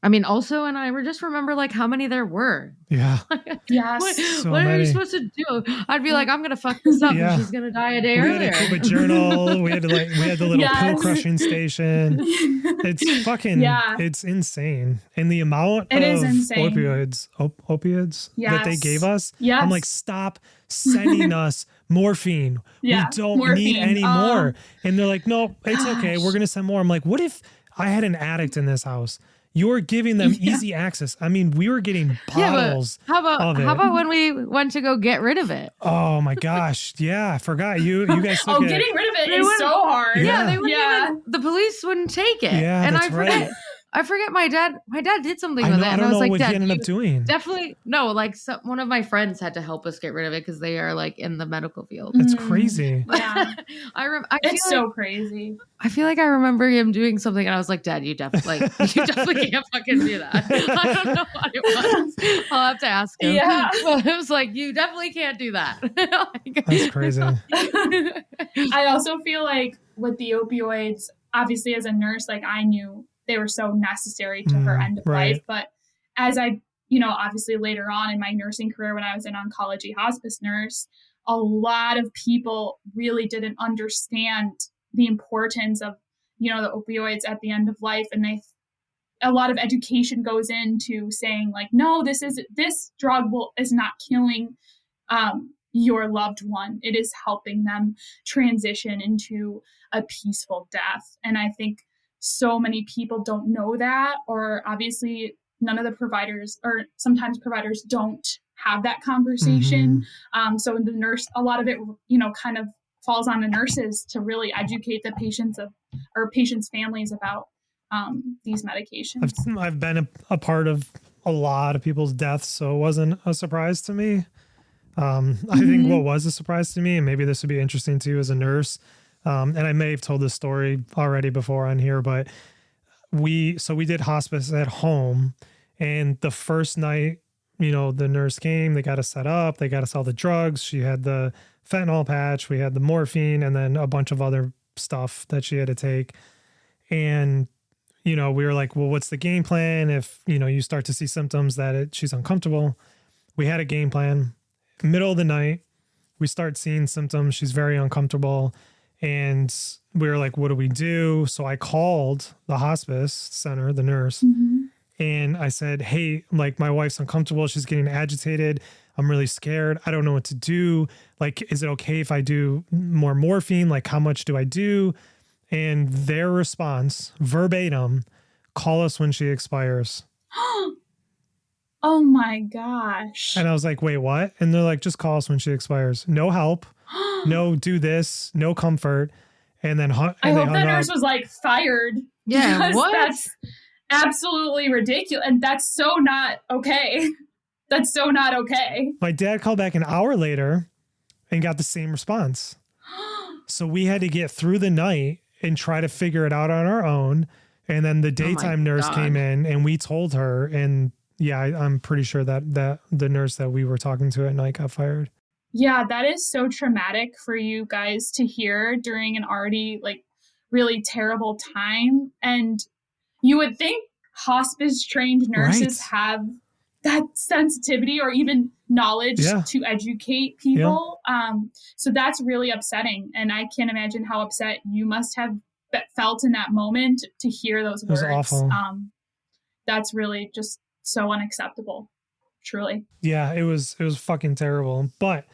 I mean, also, and I just remember like how many there were. Yeah. Yes. What are you supposed to do? I'd be like, I'm gonna fuck this up, and she's gonna die a day earlier. We had to keep a journal. We had the little pill crushing station. It's fucking. It's insane, and the amount of opioids that they gave us. I'm like, stop sending us morphine. We don't need any more. And they're like, no, it's okay. We're gonna send more. I'm like, what if I had an addict in this house? You're giving them easy access. I mean, we were getting bottles. How about when we went to go get rid of it? Oh my gosh. Yeah. I forgot. You guys took it. Getting rid of it is so hard. Yeah. They wouldn't even, the police wouldn't take it. Yeah. And that's right. I forget my dad did something with it. I don't know what he ended up doing. Definitely. No, like one of my friends had to help us get rid of it because they are like in the medical field. It's crazy. Yeah. It's so crazy. I feel like I remember him doing something and I was like, Dad, you definitely can't fucking do that. I don't know what it was. I'll have to ask him. Yeah. But it was like, you definitely can't do that. That's crazy. I also feel like with the opioids, obviously as a nurse, like I knew they were so necessary to her end of life. But as I, you know, obviously later on in my nursing career, when I was an oncology hospice nurse, a lot of people really didn't understand the importance of, you know, the opioids at the end of life. And a lot of education goes into saying like, no, this drug is not killing, your loved one. It is helping them transition into a peaceful death. And I think so many people don't know that, or obviously none of the providers, or sometimes providers don't have that conversation. So the nurse, a lot of it, kind of falls on the nurses to really educate the patients or patients' families about these medications. I've been a part of a lot of people's deaths, so it wasn't a surprise to me. I think what was a surprise to me, and maybe this would be interesting to you as a nurse, and I may have told this story already before on here, but we did hospice at home, and the first night, the nurse came, they got us set up, they got us all the drugs. She had the fentanyl patch, we had the morphine, and then a bunch of other stuff that she had to take. And we were like, well, what's the game plan if, you start to see symptoms that she's uncomfortable? We had a game plan. Middle of the night, we start seeing symptoms. She's very uncomfortable. And we were like, what do we do? So I called the hospice center, the nurse, and I said, hey, like my wife's uncomfortable. She's getting agitated. I'm really scared. I don't know what to do. Like, is it okay if I do more morphine? Like, how much do I do? And their response, verbatim, call us when she expires. Oh my gosh. And I was like, wait, what? And they're like, just call us when she expires. No help. No do this. No comfort. And then I hope that nurse was like fired. Yeah, what? That's absolutely ridiculous. And that's so not okay. That's so not okay. My dad called back an hour later and got the same response. So we had to get through the night and try to figure it out on our own. And then the daytime nurse came in and we told her. And yeah, I'm pretty sure that the nurse that we were talking to at night got fired. Yeah, that is so traumatic for you guys to hear during an already like really terrible time. And you would think hospice trained nurses have that sensitivity or even knowledge to educate people. So that's really upsetting. And I can't imagine how upset you must have felt in that moment to hear those words. It was awful. That's really just so unacceptable. Truly. Yeah, it was fucking terrible. But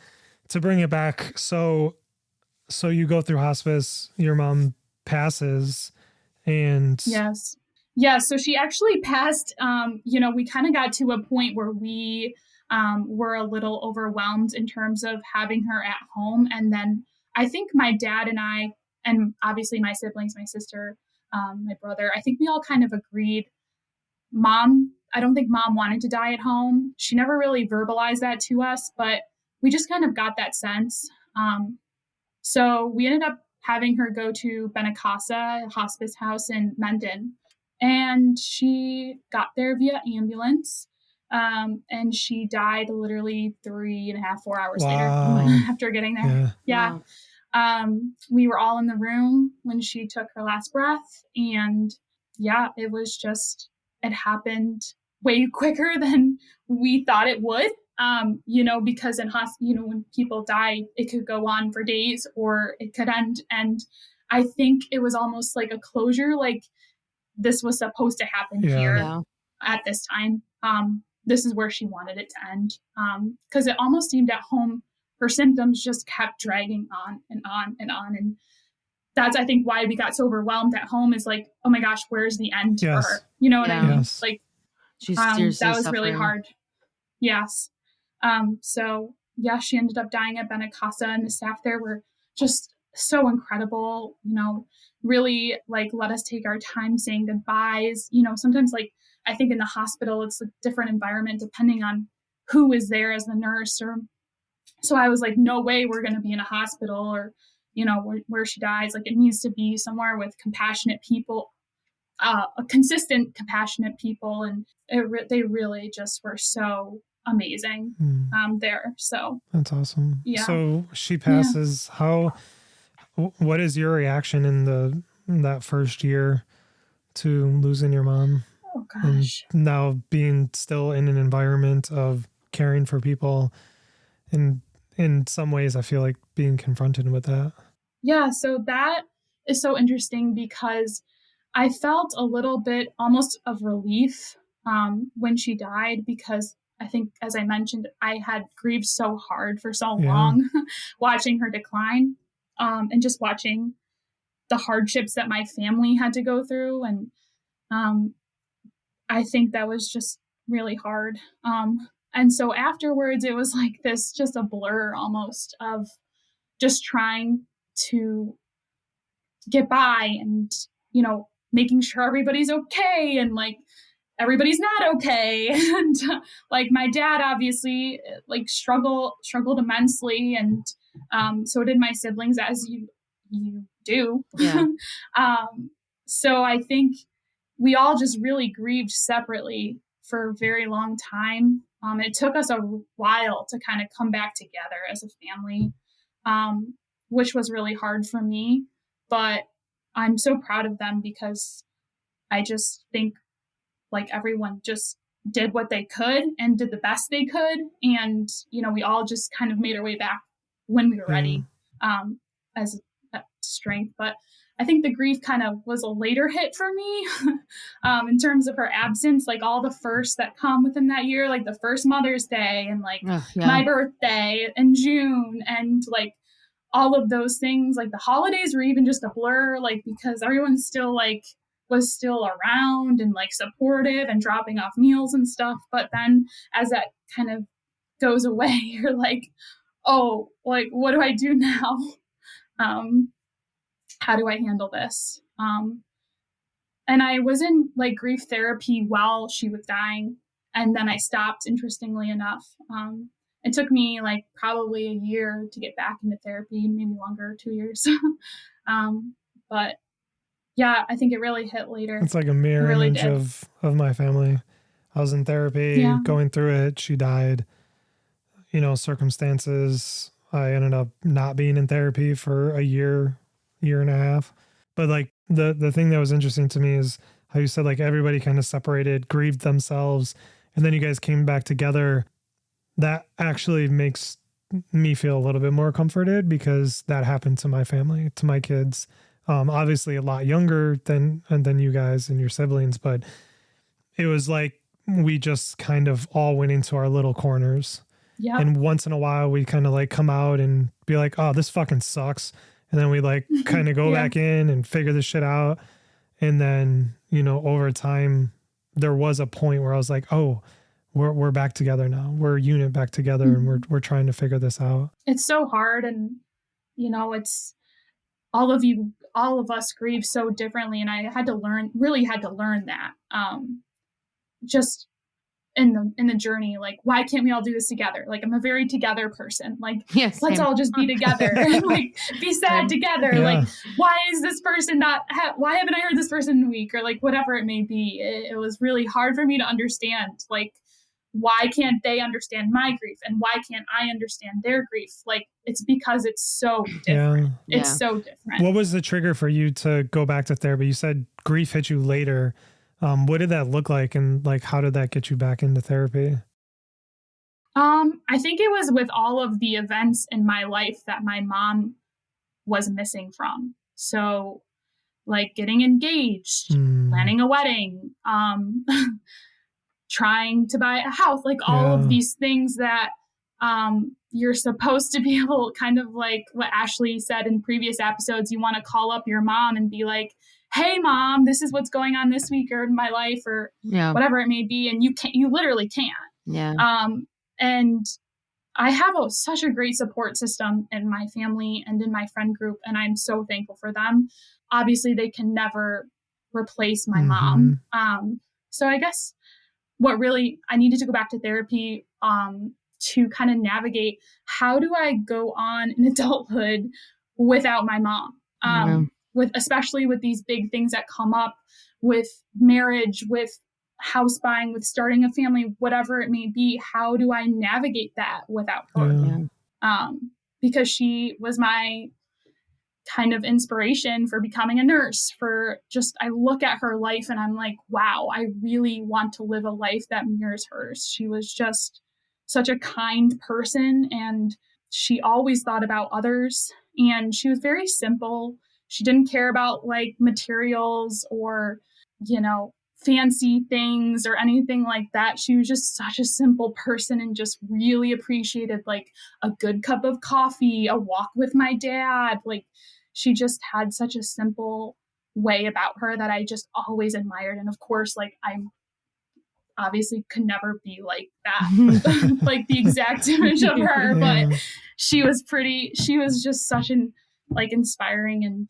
to bring it back, so you go through hospice, your mom passes, and yes. Yeah, so she actually passed, we kind of got to a point where we were a little overwhelmed in terms of having her at home. And then I think my dad and I, and obviously my siblings, my sister, my brother, I think we all kind of agreed. I don't think mom wanted to die at home. She never really verbalized that to us, but we just kind of got that sense. So we ended up having her go to Benacasa Hospice House in Mendon. And she got there via ambulance, and she died literally 4 hours later after getting there. Yeah. Wow. We were all in the room when she took her last breath. And yeah, it happened way quicker than we thought it would, because when people die, it could go on for days or it could end. And I think it was almost like a closure, like, this was supposed to happen here at this time. This is where she wanted it to end. Because it almost seemed at home, her symptoms just kept dragging on and on and on. And that's, I think, why we got so overwhelmed at home is like, oh my gosh, where's the end for her? You know what I mean? Yes. Like, she's that was suffering. really hard. Yes. So yeah, she ended up dying at Benacasa, and the staff there were just so incredible, really like let us take our time saying goodbyes. Sometimes like I think in the hospital, it's a different environment depending on who is there as the nurse. So I was like, no way we're going to be in a hospital or, where she dies. Like, it needs to be somewhere with compassionate people, a consistent compassionate people. And they really just were so amazing there. So that's awesome. Yeah. So she passes. What is your reaction in that first year to losing your mom? Oh gosh. And now being still in an environment of caring for people, and in some ways I feel like being confronted with that. Yeah, so that is so interesting because I felt a little bit almost of relief when she died, because I think, as I mentioned, I had grieved so hard for so Yeah. long watching her decline, and just watching the hardships that my family had to go through. And I think that was just really hard. And so afterwards, it was like this, just a blur almost of just trying to get by and, making sure everybody's okay, and like everybody's not okay. And like my dad obviously like struggled immensely, and so did my siblings, as you do. Yeah. So I think we all just really grieved separately for a very long time. It took us a while to kind of come back together as a family, which was really hard for me. But I'm so proud of them, because I just think like everyone just did what they could and did the best they could. And, we all just kind of made our way back when we were ready, as a strength. But I think the grief kind of was a later hit for me, in terms of her absence, like all the firsts that come within that year, like the first Mother's Day, and like my birthday in June, and like all of those things. Like the holidays were even just a blur, like because everyone still like was still around and like supportive and dropping off meals and stuff. But then as that kind of goes away, you're like, oh, like what do I do now? How do I handle this? And I was in like grief therapy while she was dying, and then I stopped, interestingly enough. It took me like probably a year to get back into therapy, maybe longer, 2 years. But yeah, I think it really hit later. It's like a mirror image of my family. I was in therapy, going through it. She died, circumstances. I ended up not being in therapy for a year and a half. But like the thing that was interesting to me is how you said like everybody kind of separated, grieved themselves, and then you guys came back together. That actually makes me feel a little bit more comforted, because that happened to my family, to my kids. Obviously a lot younger than you guys and your siblings, but it was like we just kind of all went into our little corners. Yeah. And once in a while we kind of like come out and be like, oh, this fucking sucks. And then we like kind of go back in and figure this shit out. And then, over time, there was a point where I was like, oh, we're back together now. We're a unit back together, and we're trying to figure this out. It's so hard, and it's all of us grieve so differently, and I really had to learn that. Just in the journey, like, why can't we all do this together? Like, I'm a very together person. Like, let's all just be together and like be sad together. Like, why is this person why haven't I heard this person in a week, or like whatever it may be. It was really hard for me to understand, like, why can't they understand my grief, and why can't I understand their grief? Like, it's because it's so different. It's so different. What was the trigger for you to go back to therapy? You said grief hit you later. What did that look like, and like how did that get you back into therapy? I think it was with all of the events in my life that my mom was missing from. So like getting engaged, planning a wedding, trying to buy a house, like all of these things that you're supposed to be able, kind of like what Ashley said in previous episodes, you want to call up your mom and be like, hey mom, this is what's going on this week or in my life, or whatever it may be. And you literally can't. And I have such a great support system in my family and in my friend group, and I'm so thankful for them. Obviously they can never replace my mom. So I guess I needed to go back to therapy, to kind of navigate, how do I go on in adulthood without my mom? Especially with these big things that come up with marriage, with house buying, with starting a family, whatever it may be. How do I navigate that without her? Because she was my kind of inspiration for becoming a nurse, I look at her life and I'm like, wow, I really want to live a life that mirrors hers. She was just such a kind person, and she always thought about others, and she was very simple. She didn't care about like materials or, fancy things or anything like that. She was just such a simple person and just really appreciated like a good cup of coffee, a walk with my dad. Like she just had such a simple way about her that I just always admired. And of course, like I'm obviously could never be like that, like the exact image of her, but she was just such an like inspiring and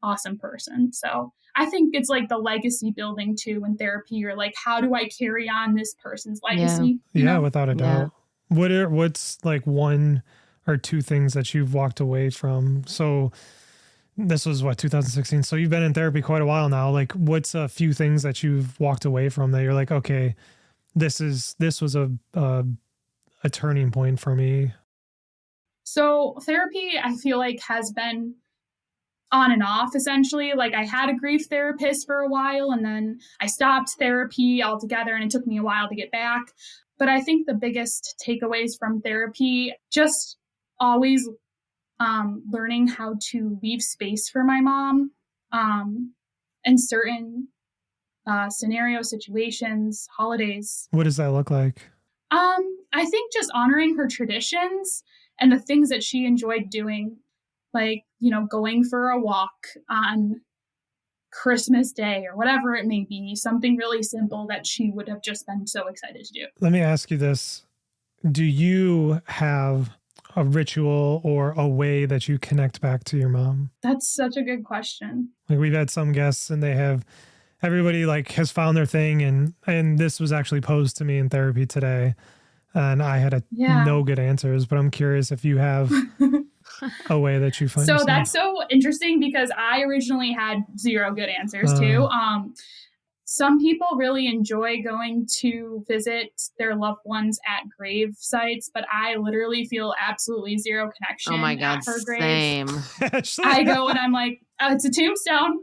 awesome person. So I think it's like the legacy building too in therapy, or like, how do I carry on this person's legacy? Yeah, without a doubt. What's like one or two things that you've walked away from? So this was 2016. So you've been in therapy quite a while now. Like, what's a few things that you've walked away from that you're like, okay, this was a turning point for me? So therapy, I feel like, has been on and off essentially. Like I had a grief therapist for a while, and then I stopped therapy altogether, and it took me a while to get back. But I think the biggest takeaways from therapy, just always learning how to leave space for my mom in certain scenario situations, holidays. What does that look like? I think just honoring her traditions and the things that she enjoyed doing, like, you know, going for a walk on Christmas Day or whatever it may be, something really simple that she would have just been so excited to do. Let me ask you this. Do you have a ritual or a way that you connect back to your mom? That's such a good question. Like we've had some guests and everybody like has found their thing, and this was actually posed to me in therapy today, and I had no good answers, but I'm curious if you have a way that you find. So that's so interesting because I originally had zero good answers too. Some people really enjoy going to visit their loved ones at grave sites, but I literally feel absolutely zero connection. Oh my God, at her grave. same. I go and I'm like, oh, it's a tombstone.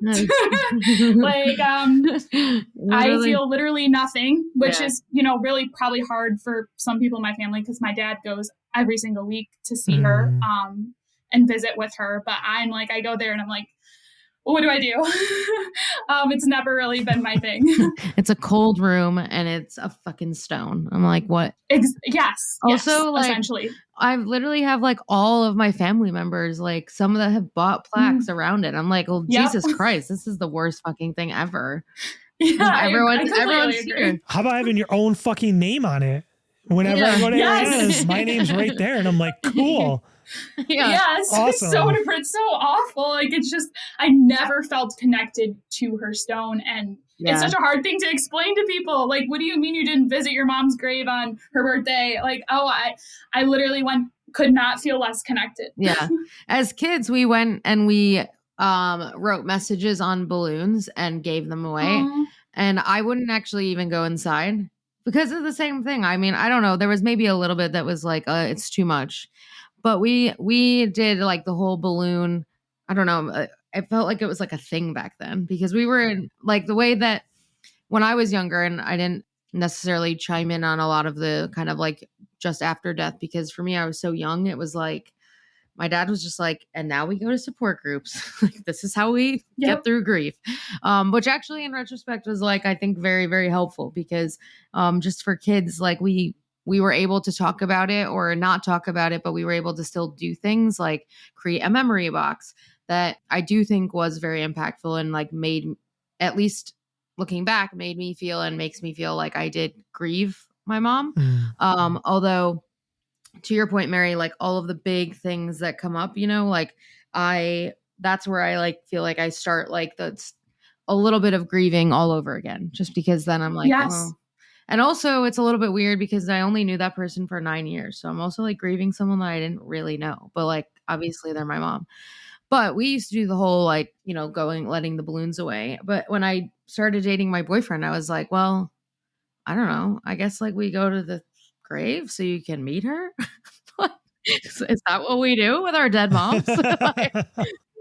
Like, I feel literally nothing, which is, you know, really probably hard for some people in my family because my dad goes every single week to see her and visit with her. But I'm like, I go there and I'm like, what do I do? It's never really been my thing. It's a cold room and it's a fucking stone. I'm like, what? Yes. Also, like, essentially, I literally have like all of my family members, like some of them have bought plaques around it. I'm like, well, Jesus Christ, this is the worst fucking thing ever. Yeah, everyone's here. How about having your own fucking name on it? Whenever I go to areas, my name's right there, and I'm like, cool. Yes, awesome. It's so awful. Like it's just, I never felt connected to her stone, and it's such a hard thing to explain to people. Like, what do you mean you didn't visit your mom's grave on her birthday? Like, oh, I literally could not feel less connected. Yeah, as kids, we went and we wrote messages on balloons and gave them away, and I wouldn't actually even go inside because of the same thing. I mean, I don't know. There was maybe a little bit that was like, it's too much. But we did like the whole balloon. I don't know. I felt like it was like a thing back then because we were in like the way that when I was younger and I didn't necessarily chime in on a lot of the kind of like just after death because for me, I was so young. It was like my dad was just like, and now we go to support groups. Like, this is how we get through grief, which actually in retrospect was like, I think very, very helpful because just for kids, like we were able to talk about it or not talk about it, but we were able to still do things like create a memory box that I do think was very impactful and like made, at least looking back, made me feel and makes me feel like I did grieve my mom. Although to your point, Mary, like all of the big things that come up, you know, like that's where I like feel like I start like that's a little bit of grieving all over again, just because then I'm like, oh. And also it's a little bit weird because I only knew that person for 9 years. So I'm also like grieving someone that I didn't really know, but like, obviously they're my mom. But we used to do the whole, like, you know, letting the balloons away. But when I started dating my boyfriend, I was like, well, I don't know. I guess like we go to the grave so you can meet her. Is that what we do with our dead moms?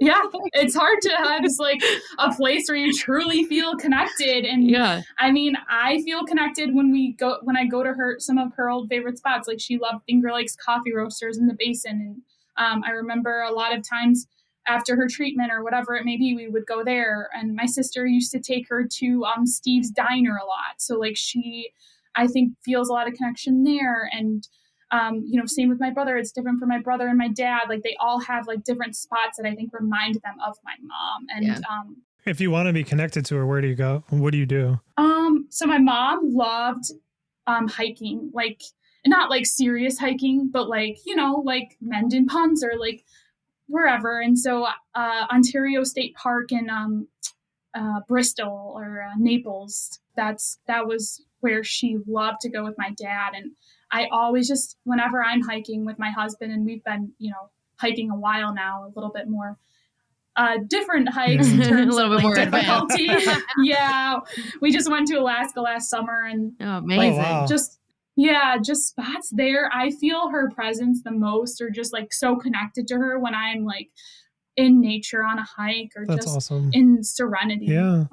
Yeah, it's hard to have just like a place where you truly feel connected. And I mean, I feel connected when I go to some of her old favorite spots. Like she loved Finger Lakes coffee roasters in the basin. And I remember a lot of times after her treatment or whatever it may be, we would go there. And my sister used to take her to Steve's Diner a lot. So like she, I think, feels a lot of connection there. And same with my brother. It's different for my brother and my dad. Like they all have like different spots that I think remind them of my mom. And if you want to be connected to her, where do you go? What do you do? So my mom loved hiking, like not like serious hiking, but like, like Mendon Ponds or like wherever. And so Ontario State Park in Bristol or Naples, that was where she loved to go with my dad. And I always just, whenever I'm hiking with my husband, and we've been, hiking a while now, a little bit more different hikes in terms of like difficulty. Yeah. We just went to Alaska last summer and amazing. Just spots there. I feel her presence the most, or just like so connected to her when I'm like in nature on a hike, or That's just awesome. in serenity. Yeah.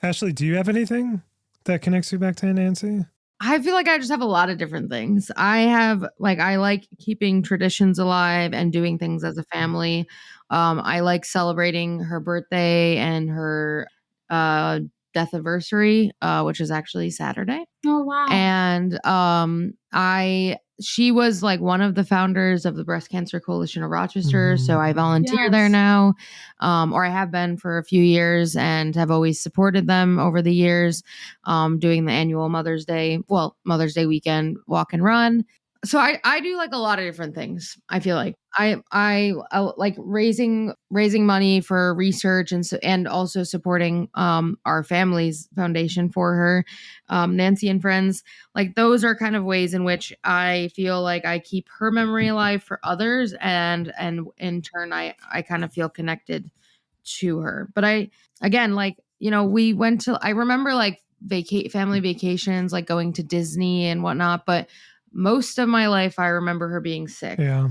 Ashley, do you have anything that connects you back to Nancy? I feel like I just have a lot of different things. I like keeping traditions alive and doing things as a family. I like celebrating her birthday and her death anniversary, which is actually Saturday. Oh, wow. And she was like one of the founders of the Breast Cancer Coalition of Rochester. Mm-hmm. So I volunteer there now, or I have been for a few years, and have always supported them over the years, doing the annual Mother's Day weekend walk and run. So I do like a lot of different things. I feel like I like raising money for research, and also supporting our family's foundation for her, Nancy and Friends. Like those are kind of ways in which I feel like I keep her memory alive for others, and in turn I kind of feel connected to her. But I remember like family vacations, like going to Disney and whatnot, but most of my life I remember her being sick. Yeah.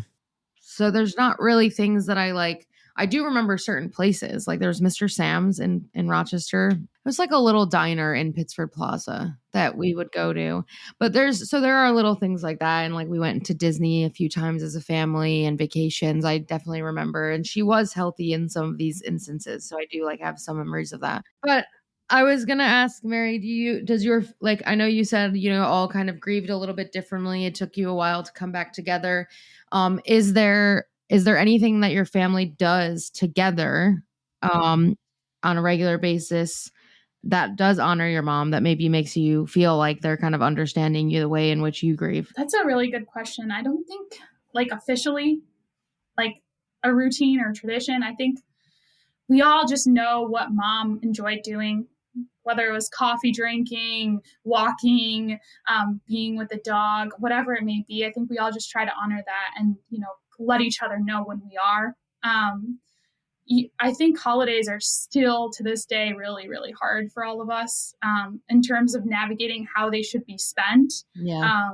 So there's not really things that I like. I do remember certain places. Like there's Mr. Sam's in Rochester. It was like a little diner in Pittsford Plaza that we would go to. But there are little things like that. And like we went to Disney a few times as a family, and vacations I definitely remember. And she was healthy in some of these instances. So I do like have some memories of that. But I was going to ask, Mary, I know you said, all kind of grieved a little bit differently. It took you a while to come back together. Is there anything that your family does together on a regular basis that does honor your mom, that maybe makes you feel like they're kind of understanding you the way in which you grieve? That's a really good question. I don't think like officially like a routine or tradition. I think we all just know what mom enjoyed doing, whether it was coffee drinking, walking, being with the dog, whatever it may be. I think we all just try to honor that and, let each other know when we are. I think holidays are still to this day really, really hard for all of us in terms of navigating how they should be spent. Yeah.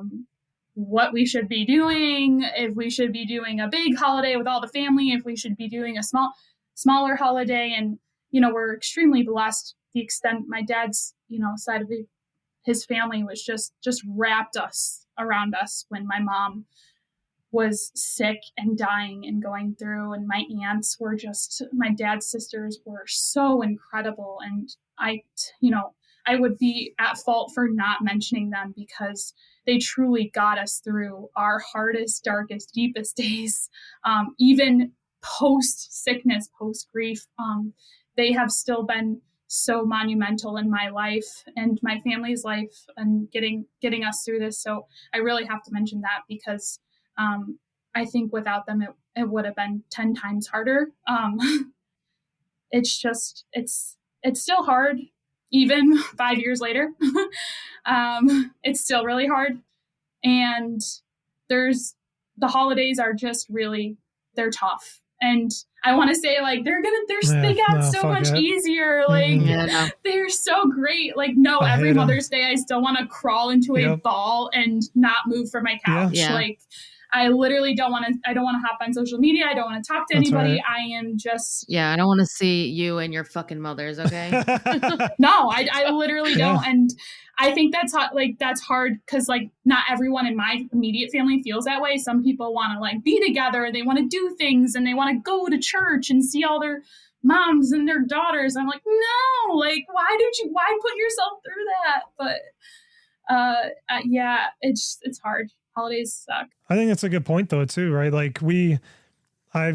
What we should be doing, if we should be doing a big holiday with all the family, if we should be doing a smaller holiday. And, we're extremely blessed. The extent my dad's, side of his family was just wrapped us around us when my mom was sick and dying and going through. And my aunts were my dad's sisters were so incredible. And I would be at fault for not mentioning them, because they truly got us through our hardest, darkest, deepest days. Even post sickness, post grief, they have still been so monumental in my life and my family's life, and getting us through this. So I really have to mention that, because I think without them, it would have been 10 times harder. It's still hard, even 5 years later. It's still really hard. And the holidays are just really, they're tough. And I want to say like they got so much easier. Like they're so great. Like every Mother's Day I still want to crawl into a ball and not move from my couch. Yeah. Like I literally don't want to hop on social media. I don't want to talk to anybody. Right. I am just. Yeah. I don't want to see you and your fucking mothers. Okay. No, I literally don't. And I think that's hard because like not everyone in my immediate family feels that way. Some people want to like be together and they want to do things and they want to go to church and see all their moms and their daughters. I'm like, no, like, why put yourself through that? But yeah, it's hard. Holidays suck. I think that's a good point though, too, right? Like I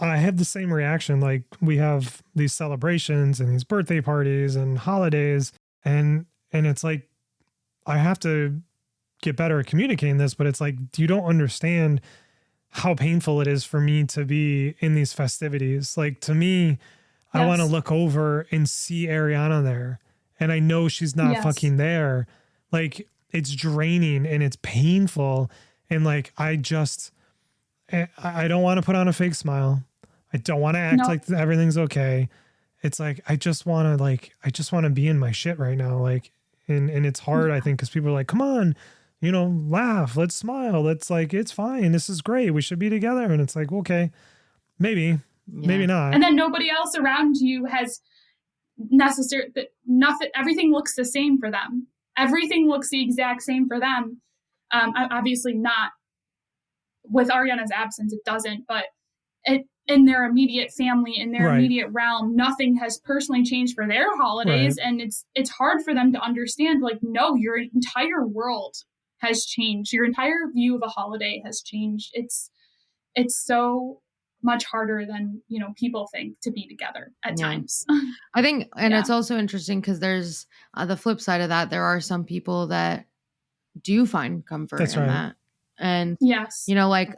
have the same reaction. Like we have these celebrations and these birthday parties and holidays and it's like, I have to get better at communicating this, but it's like, you don't understand how painful it is for me to be in these festivities. Like to me, yes. I want to look over and see Ariana there. And I know she's not fucking there. Like it's draining and it's painful. And like, I don't want to put on a fake smile. I don't want to act like everything's okay. It's like, I just want to be in my shit right now. Like, and it's hard, I think, because people are like, come on, laugh, let's smile. Let's like, it's fine. This is great. We should be together. And it's like, okay, maybe not. And then nobody else around you has nothing. Everything looks the same for them. Everything looks the exact same for them. Obviously not with Ariana's absence, it doesn't, but in their immediate family, in their immediate realm, nothing has personally changed for their holidays. Right. And it's hard for them to understand, like, no, your entire world has changed. Your entire view of a holiday has changed. It's so much harder than, people think to be together at times. I think, and it's also interesting because there's the flip side of that. There are some people that do find comfort in that. And, yes, like,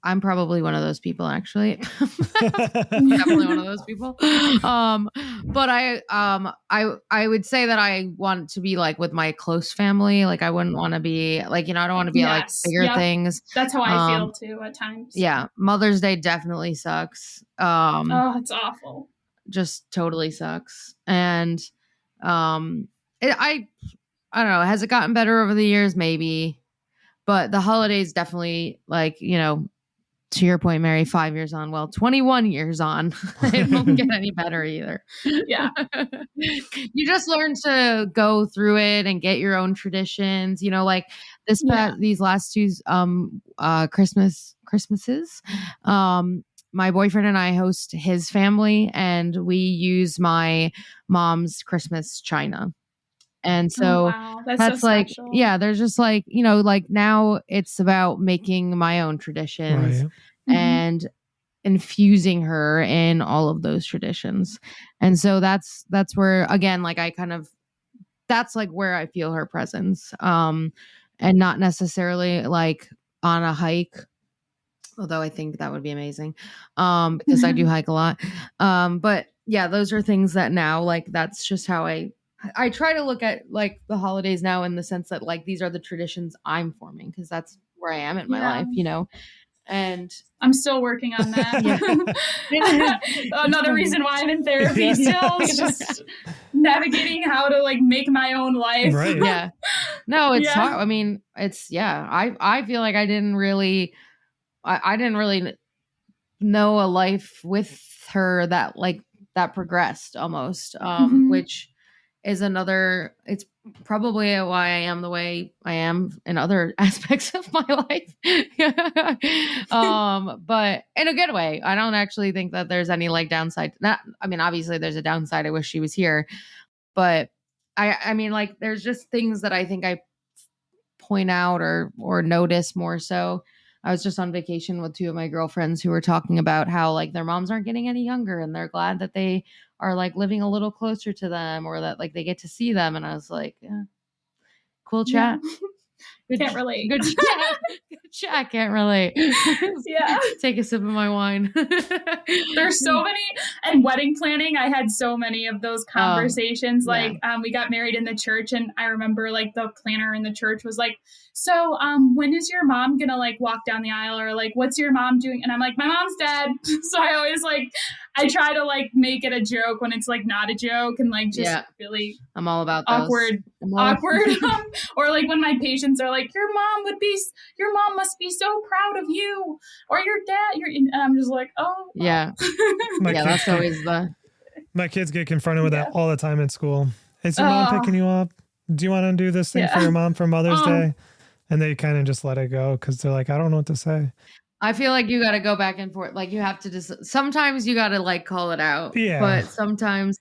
I'm probably one of those people, actually. Definitely one of those people. But I would say that I want to be like with my close family. Like I wouldn't want to be like, I don't want to be like bigger things. That's how I feel too at times. Yeah. Mother's Day definitely sucks. It's awful. Just totally sucks. And I don't know. Has it gotten better over the years? Maybe. But the holidays definitely, like, to your point, Mary, 5 years on, 21 years on, it won't get any better either. Yeah. You just learn to go through it and get your own traditions, like these last two Christmases. My boyfriend and I host his family and we use my mom's Christmas china. And so that's so like, special. There's just like, like now it's about making my own traditions and infusing her in all of those traditions. And so that's where, again, like that's like where I feel her presence. And not necessarily like on a hike, although I think that would be amazing. Because I do hike a lot. But yeah, those are things that now, like, that's just how I try to look at like the holidays now in the sense that like these are the traditions I'm forming because that's where I am in my life, and I'm still working on that. Another reason why I'm in therapy still is just navigating how to like make my own life. Right. Yeah. No, it's hard. I mean, I feel like I didn't really know a life with her that progressed almost, which is it's probably why I am the way I am in other aspects of my life. But in a good way. I don't actually think that there's any like downside. Obviously there's a downside. I wish she was here, but I mean, like, there's just things that I think I point out or notice more so. I was just on vacation with two of my girlfriends who were talking about how like their moms aren't getting any younger and they're glad that they are like living a little closer to them or that like they get to see them. And I was like, cool chat. Can't relate. Good chat. Can't relate. Yeah. Take a sip of my wine. There's so many, and wedding planning, I had so many of those conversations. We got married in the church and I remember like the planner in the church was like, so when is your mom gonna like walk down the aisle or like what's your mom doing? And I'm like, my mom's dead. So I always like I try to like make it a joke when it's like not a joke and like just really I'm all about those. awkward. Or like when my patients are like, your mom must be so proud of you, or your dad, and I'm just like, oh. Yeah. That's always my kids get confronted with that all the time at school. Is your mom picking you up? Do you want to do this thing for your mom for Mother's Day? And they kind of just let it go because they're like, I don't know what to say. I feel like you got to go back and forth. Like you have to just, sometimes you got to like call it out. Yeah. But sometimes,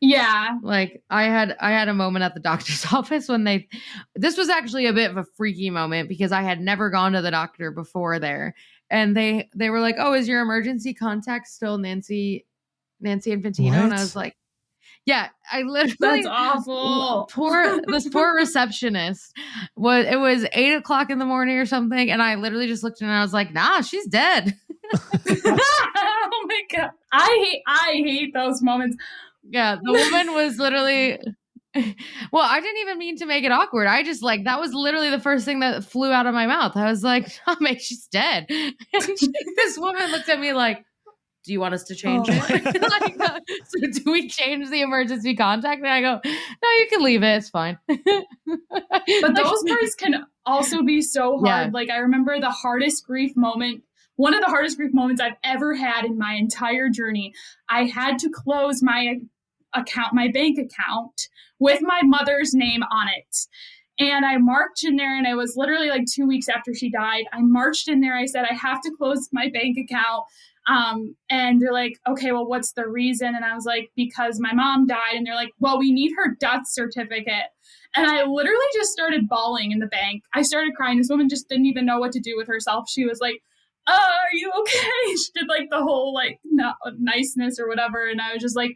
like I had a moment at the doctor's office when this was actually a bit of a freaky moment because I had never gone to the doctor before there. And they were like, oh, is your emergency contact still Nancy Infantino? What? And I was like, yeah, I literally. That's awful. This poor receptionist. It was 8:00 in the morning or something, and I literally just looked at her and I was like, "Nah, she's dead." Oh my god, I hate those moments. Yeah, the woman was literally. Well, I didn't even mean to make it awkward. I just like that was literally the first thing that flew out of my mouth. I was like, "Oh, mate, she's dead." And this woman looked at me like, do you want us to change it? So do we change the emergency contact? And I go, no, you can leave it. It's fine. But those parts can also be so hard. Yeah. Like I remember the hardest grief moment. One of the hardest grief moments I've ever had in my entire journey. I had to close my bank account with my mother's name on it. And I marched in there, and it was literally like 2 weeks after she died. I marched in there. I said, I have to close my bank account. And they're like, okay, well, what's the reason? And I was like, because my mom died. And they're like, well, we need her death certificate. And I literally just started bawling in the bank. I started crying. This woman just didn't even know what to do with herself. She was like, are you okay? She did like the whole like niceness or whatever. And I was just like,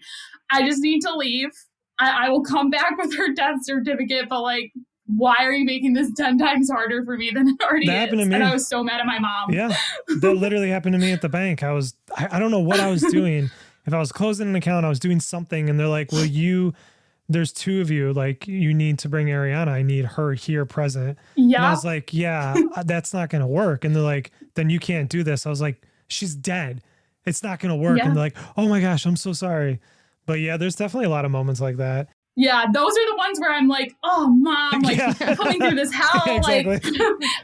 I just need to leave. I will come back with her death certificate, but like, why are you making this 10 times harder for me than it already is? Happened to me. And I was so mad at my mom. Yeah, that literally happened to me at the bank. I don't know what I was doing. If I was closing an account, I was doing something, and they're like, well, there's two of you, like you need to bring Ariana. I need her here present. Yeah. And I was like, yeah, that's not going to work. And they're like, then you can't do this. I was like, she's dead. It's not going to work. Yeah. And they're like, oh my gosh, I'm so sorry. But yeah, there's definitely a lot of moments like that. Yeah, those are the ones where I'm like, oh, mom, like coming through this hell. Exactly. Like,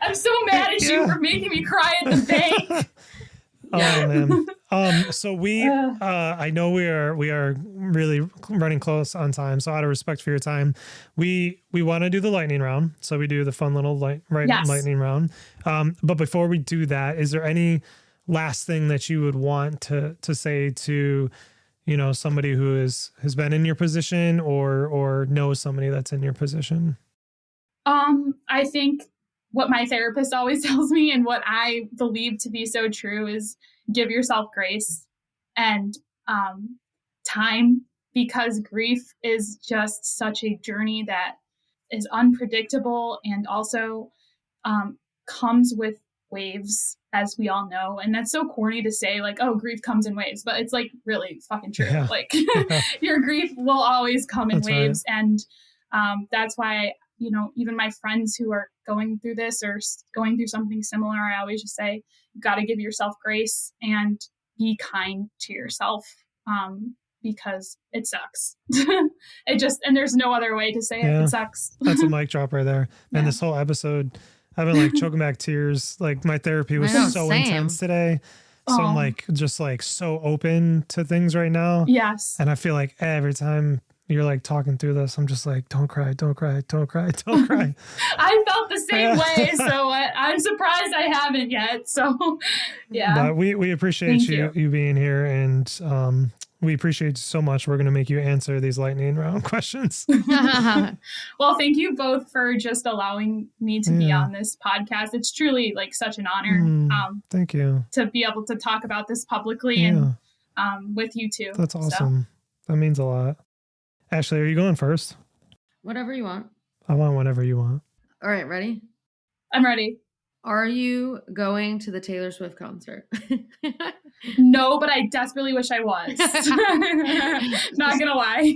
I'm so mad at you for making me cry at the bank. Oh man. So I know we are really running close on time. So out of respect for your time, we want to do the lightning round. So we do the fun little lightning round. But before we do that, is there any last thing that you would want to say to, you know, somebody who has been in your position or knows somebody that's in your position? I think what my therapist always tells me and what I believe to be so true is give yourself grace and time, because grief is just such a journey that is unpredictable and also comes with waves, as we all know. And that's so corny to say, like, oh, grief comes in waves, but it's like really fucking true. Yeah. Like your grief will always come in waves. Right. And that's why, you know, even my friends who are going through this or going through something similar, I always just say, you got to give yourself grace and be kind to yourself, because it sucks. And there's no other way to say it. It sucks. That's a mic drop right there. And this whole episode, I've been like choking back tears. Like my therapy was so intense today. So I'm like, just like so open to things right now. Yes. And I feel like every time you're like talking through this, I'm just like, don't cry, don't cry, don't cry, don't cry. I felt the same way. So I'm surprised I haven't yet. So yeah. But we appreciate you being here, and we appreciate you so much. We're going to make you answer these lightning round questions. Well, thank you both for just allowing me to be on this podcast. It's truly like such an honor. Thank you. To be able to talk about this publicly and with you too. That's awesome. So. That means a lot. Ashley, are you going first? Whatever you want. I want whatever you want. All right, ready? I'm ready. Are you going to the Taylor Swift concert? No, but I desperately wish I was. Not gonna lie.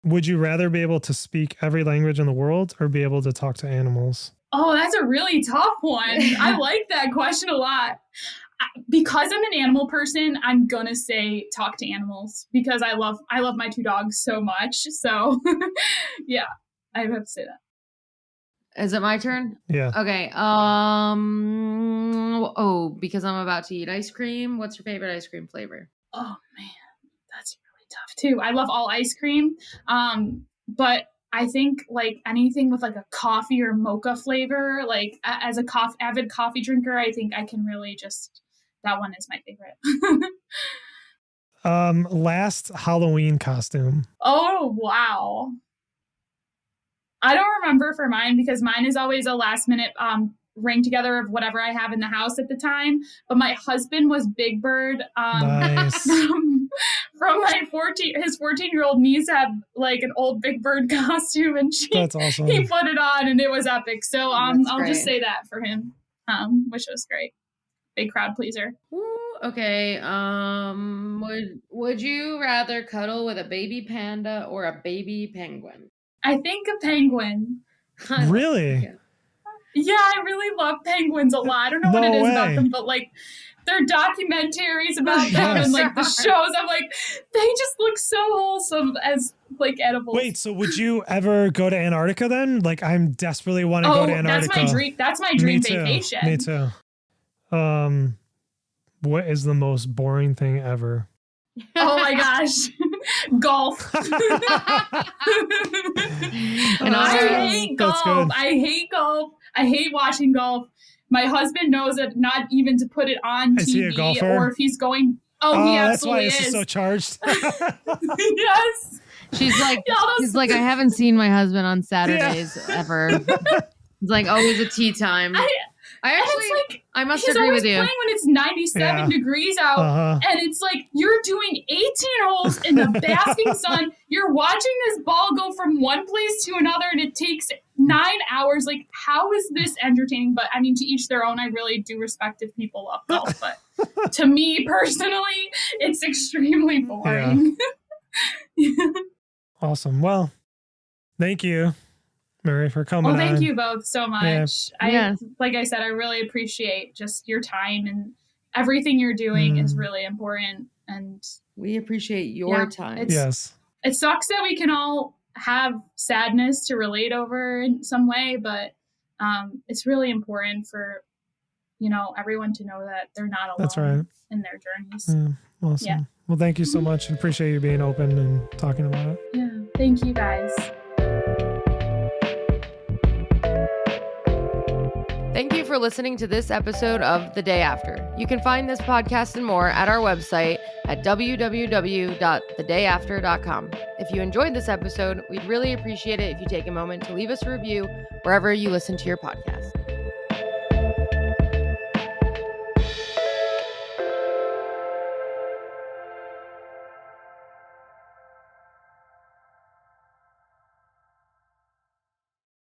Would you rather be able to speak every language in the world or be able to talk to animals? Oh, that's a really tough one. I like that question a lot. because I'm an animal person, I'm gonna say talk to animals because I love my 2 dogs so much. So yeah, I have to say that. Is it my turn? Yeah. Okay. Because I'm about to eat ice cream. What's your favorite ice cream flavor? Oh man, that's really tough too. I love all ice cream. But I think like anything with like a coffee or mocha flavor, like as a avid coffee drinker, I think I can really just, that one is my favorite. Last Halloween costume. Oh, wow. I don't remember for mine because mine is always a last minute ring together of whatever I have in the house at the time. But my husband was Big Bird. Nice. From my his 14-year-old niece had like an old Big Bird costume, and That's awesome. he put it on, and it was epic. So I'll just great. say that for him, which was great. Big crowd pleaser. Ooh, okay. Would you rather cuddle with a baby panda or a baby penguin? I think a penguin. Really? Yeah, I really love penguins a lot. I don't know what it is about them, but like their documentaries about them and like the shows, I'm like, they just look so wholesome as like edibles. Wait, so would you ever go to Antarctica then? Like, I'm desperately want to go to Antarctica. That's my dream vacation. Me too. What is the most boring thing ever? Oh my gosh. Golf. And I hate golf. I hate watching golf. My husband knows that not even to put it on TV. Is he a golfer? Or if he's going. Oh, he absolutely that's why is. it's so charged. Yes. She's like, I haven't seen my husband on Saturdays ever. It's like always a tea time. I must agree with you. He's always playing when it's 97 degrees out, and it's like you're doing 18 holes in the basking sun. You're watching this ball go from one place to another, and it takes 9 hours. Like, how is this entertaining? But I mean, to each their own. I really do respect if people love golf, but to me personally, it's extremely boring. Yeah. Awesome. Well, thank you, Mary, for coming. Well, thank you both so much. Yeah. Like I said, I really appreciate just your time, and everything you're doing is really important. And we appreciate your time. It sucks that we can all have sadness to relate over in some way, but it's really important for, everyone to know that they're not alone. That's right. In their journeys. Yeah. Awesome. Yeah. Well, thank you so much. I appreciate you being open and talking about it. Yeah. Thank you guys. Thank you for listening to this episode of The Day After. You can find this podcast and more at our website at www.thedayafter.com. If you enjoyed this episode, we'd really appreciate it if you take a moment to leave us a review wherever you listen to your podcast.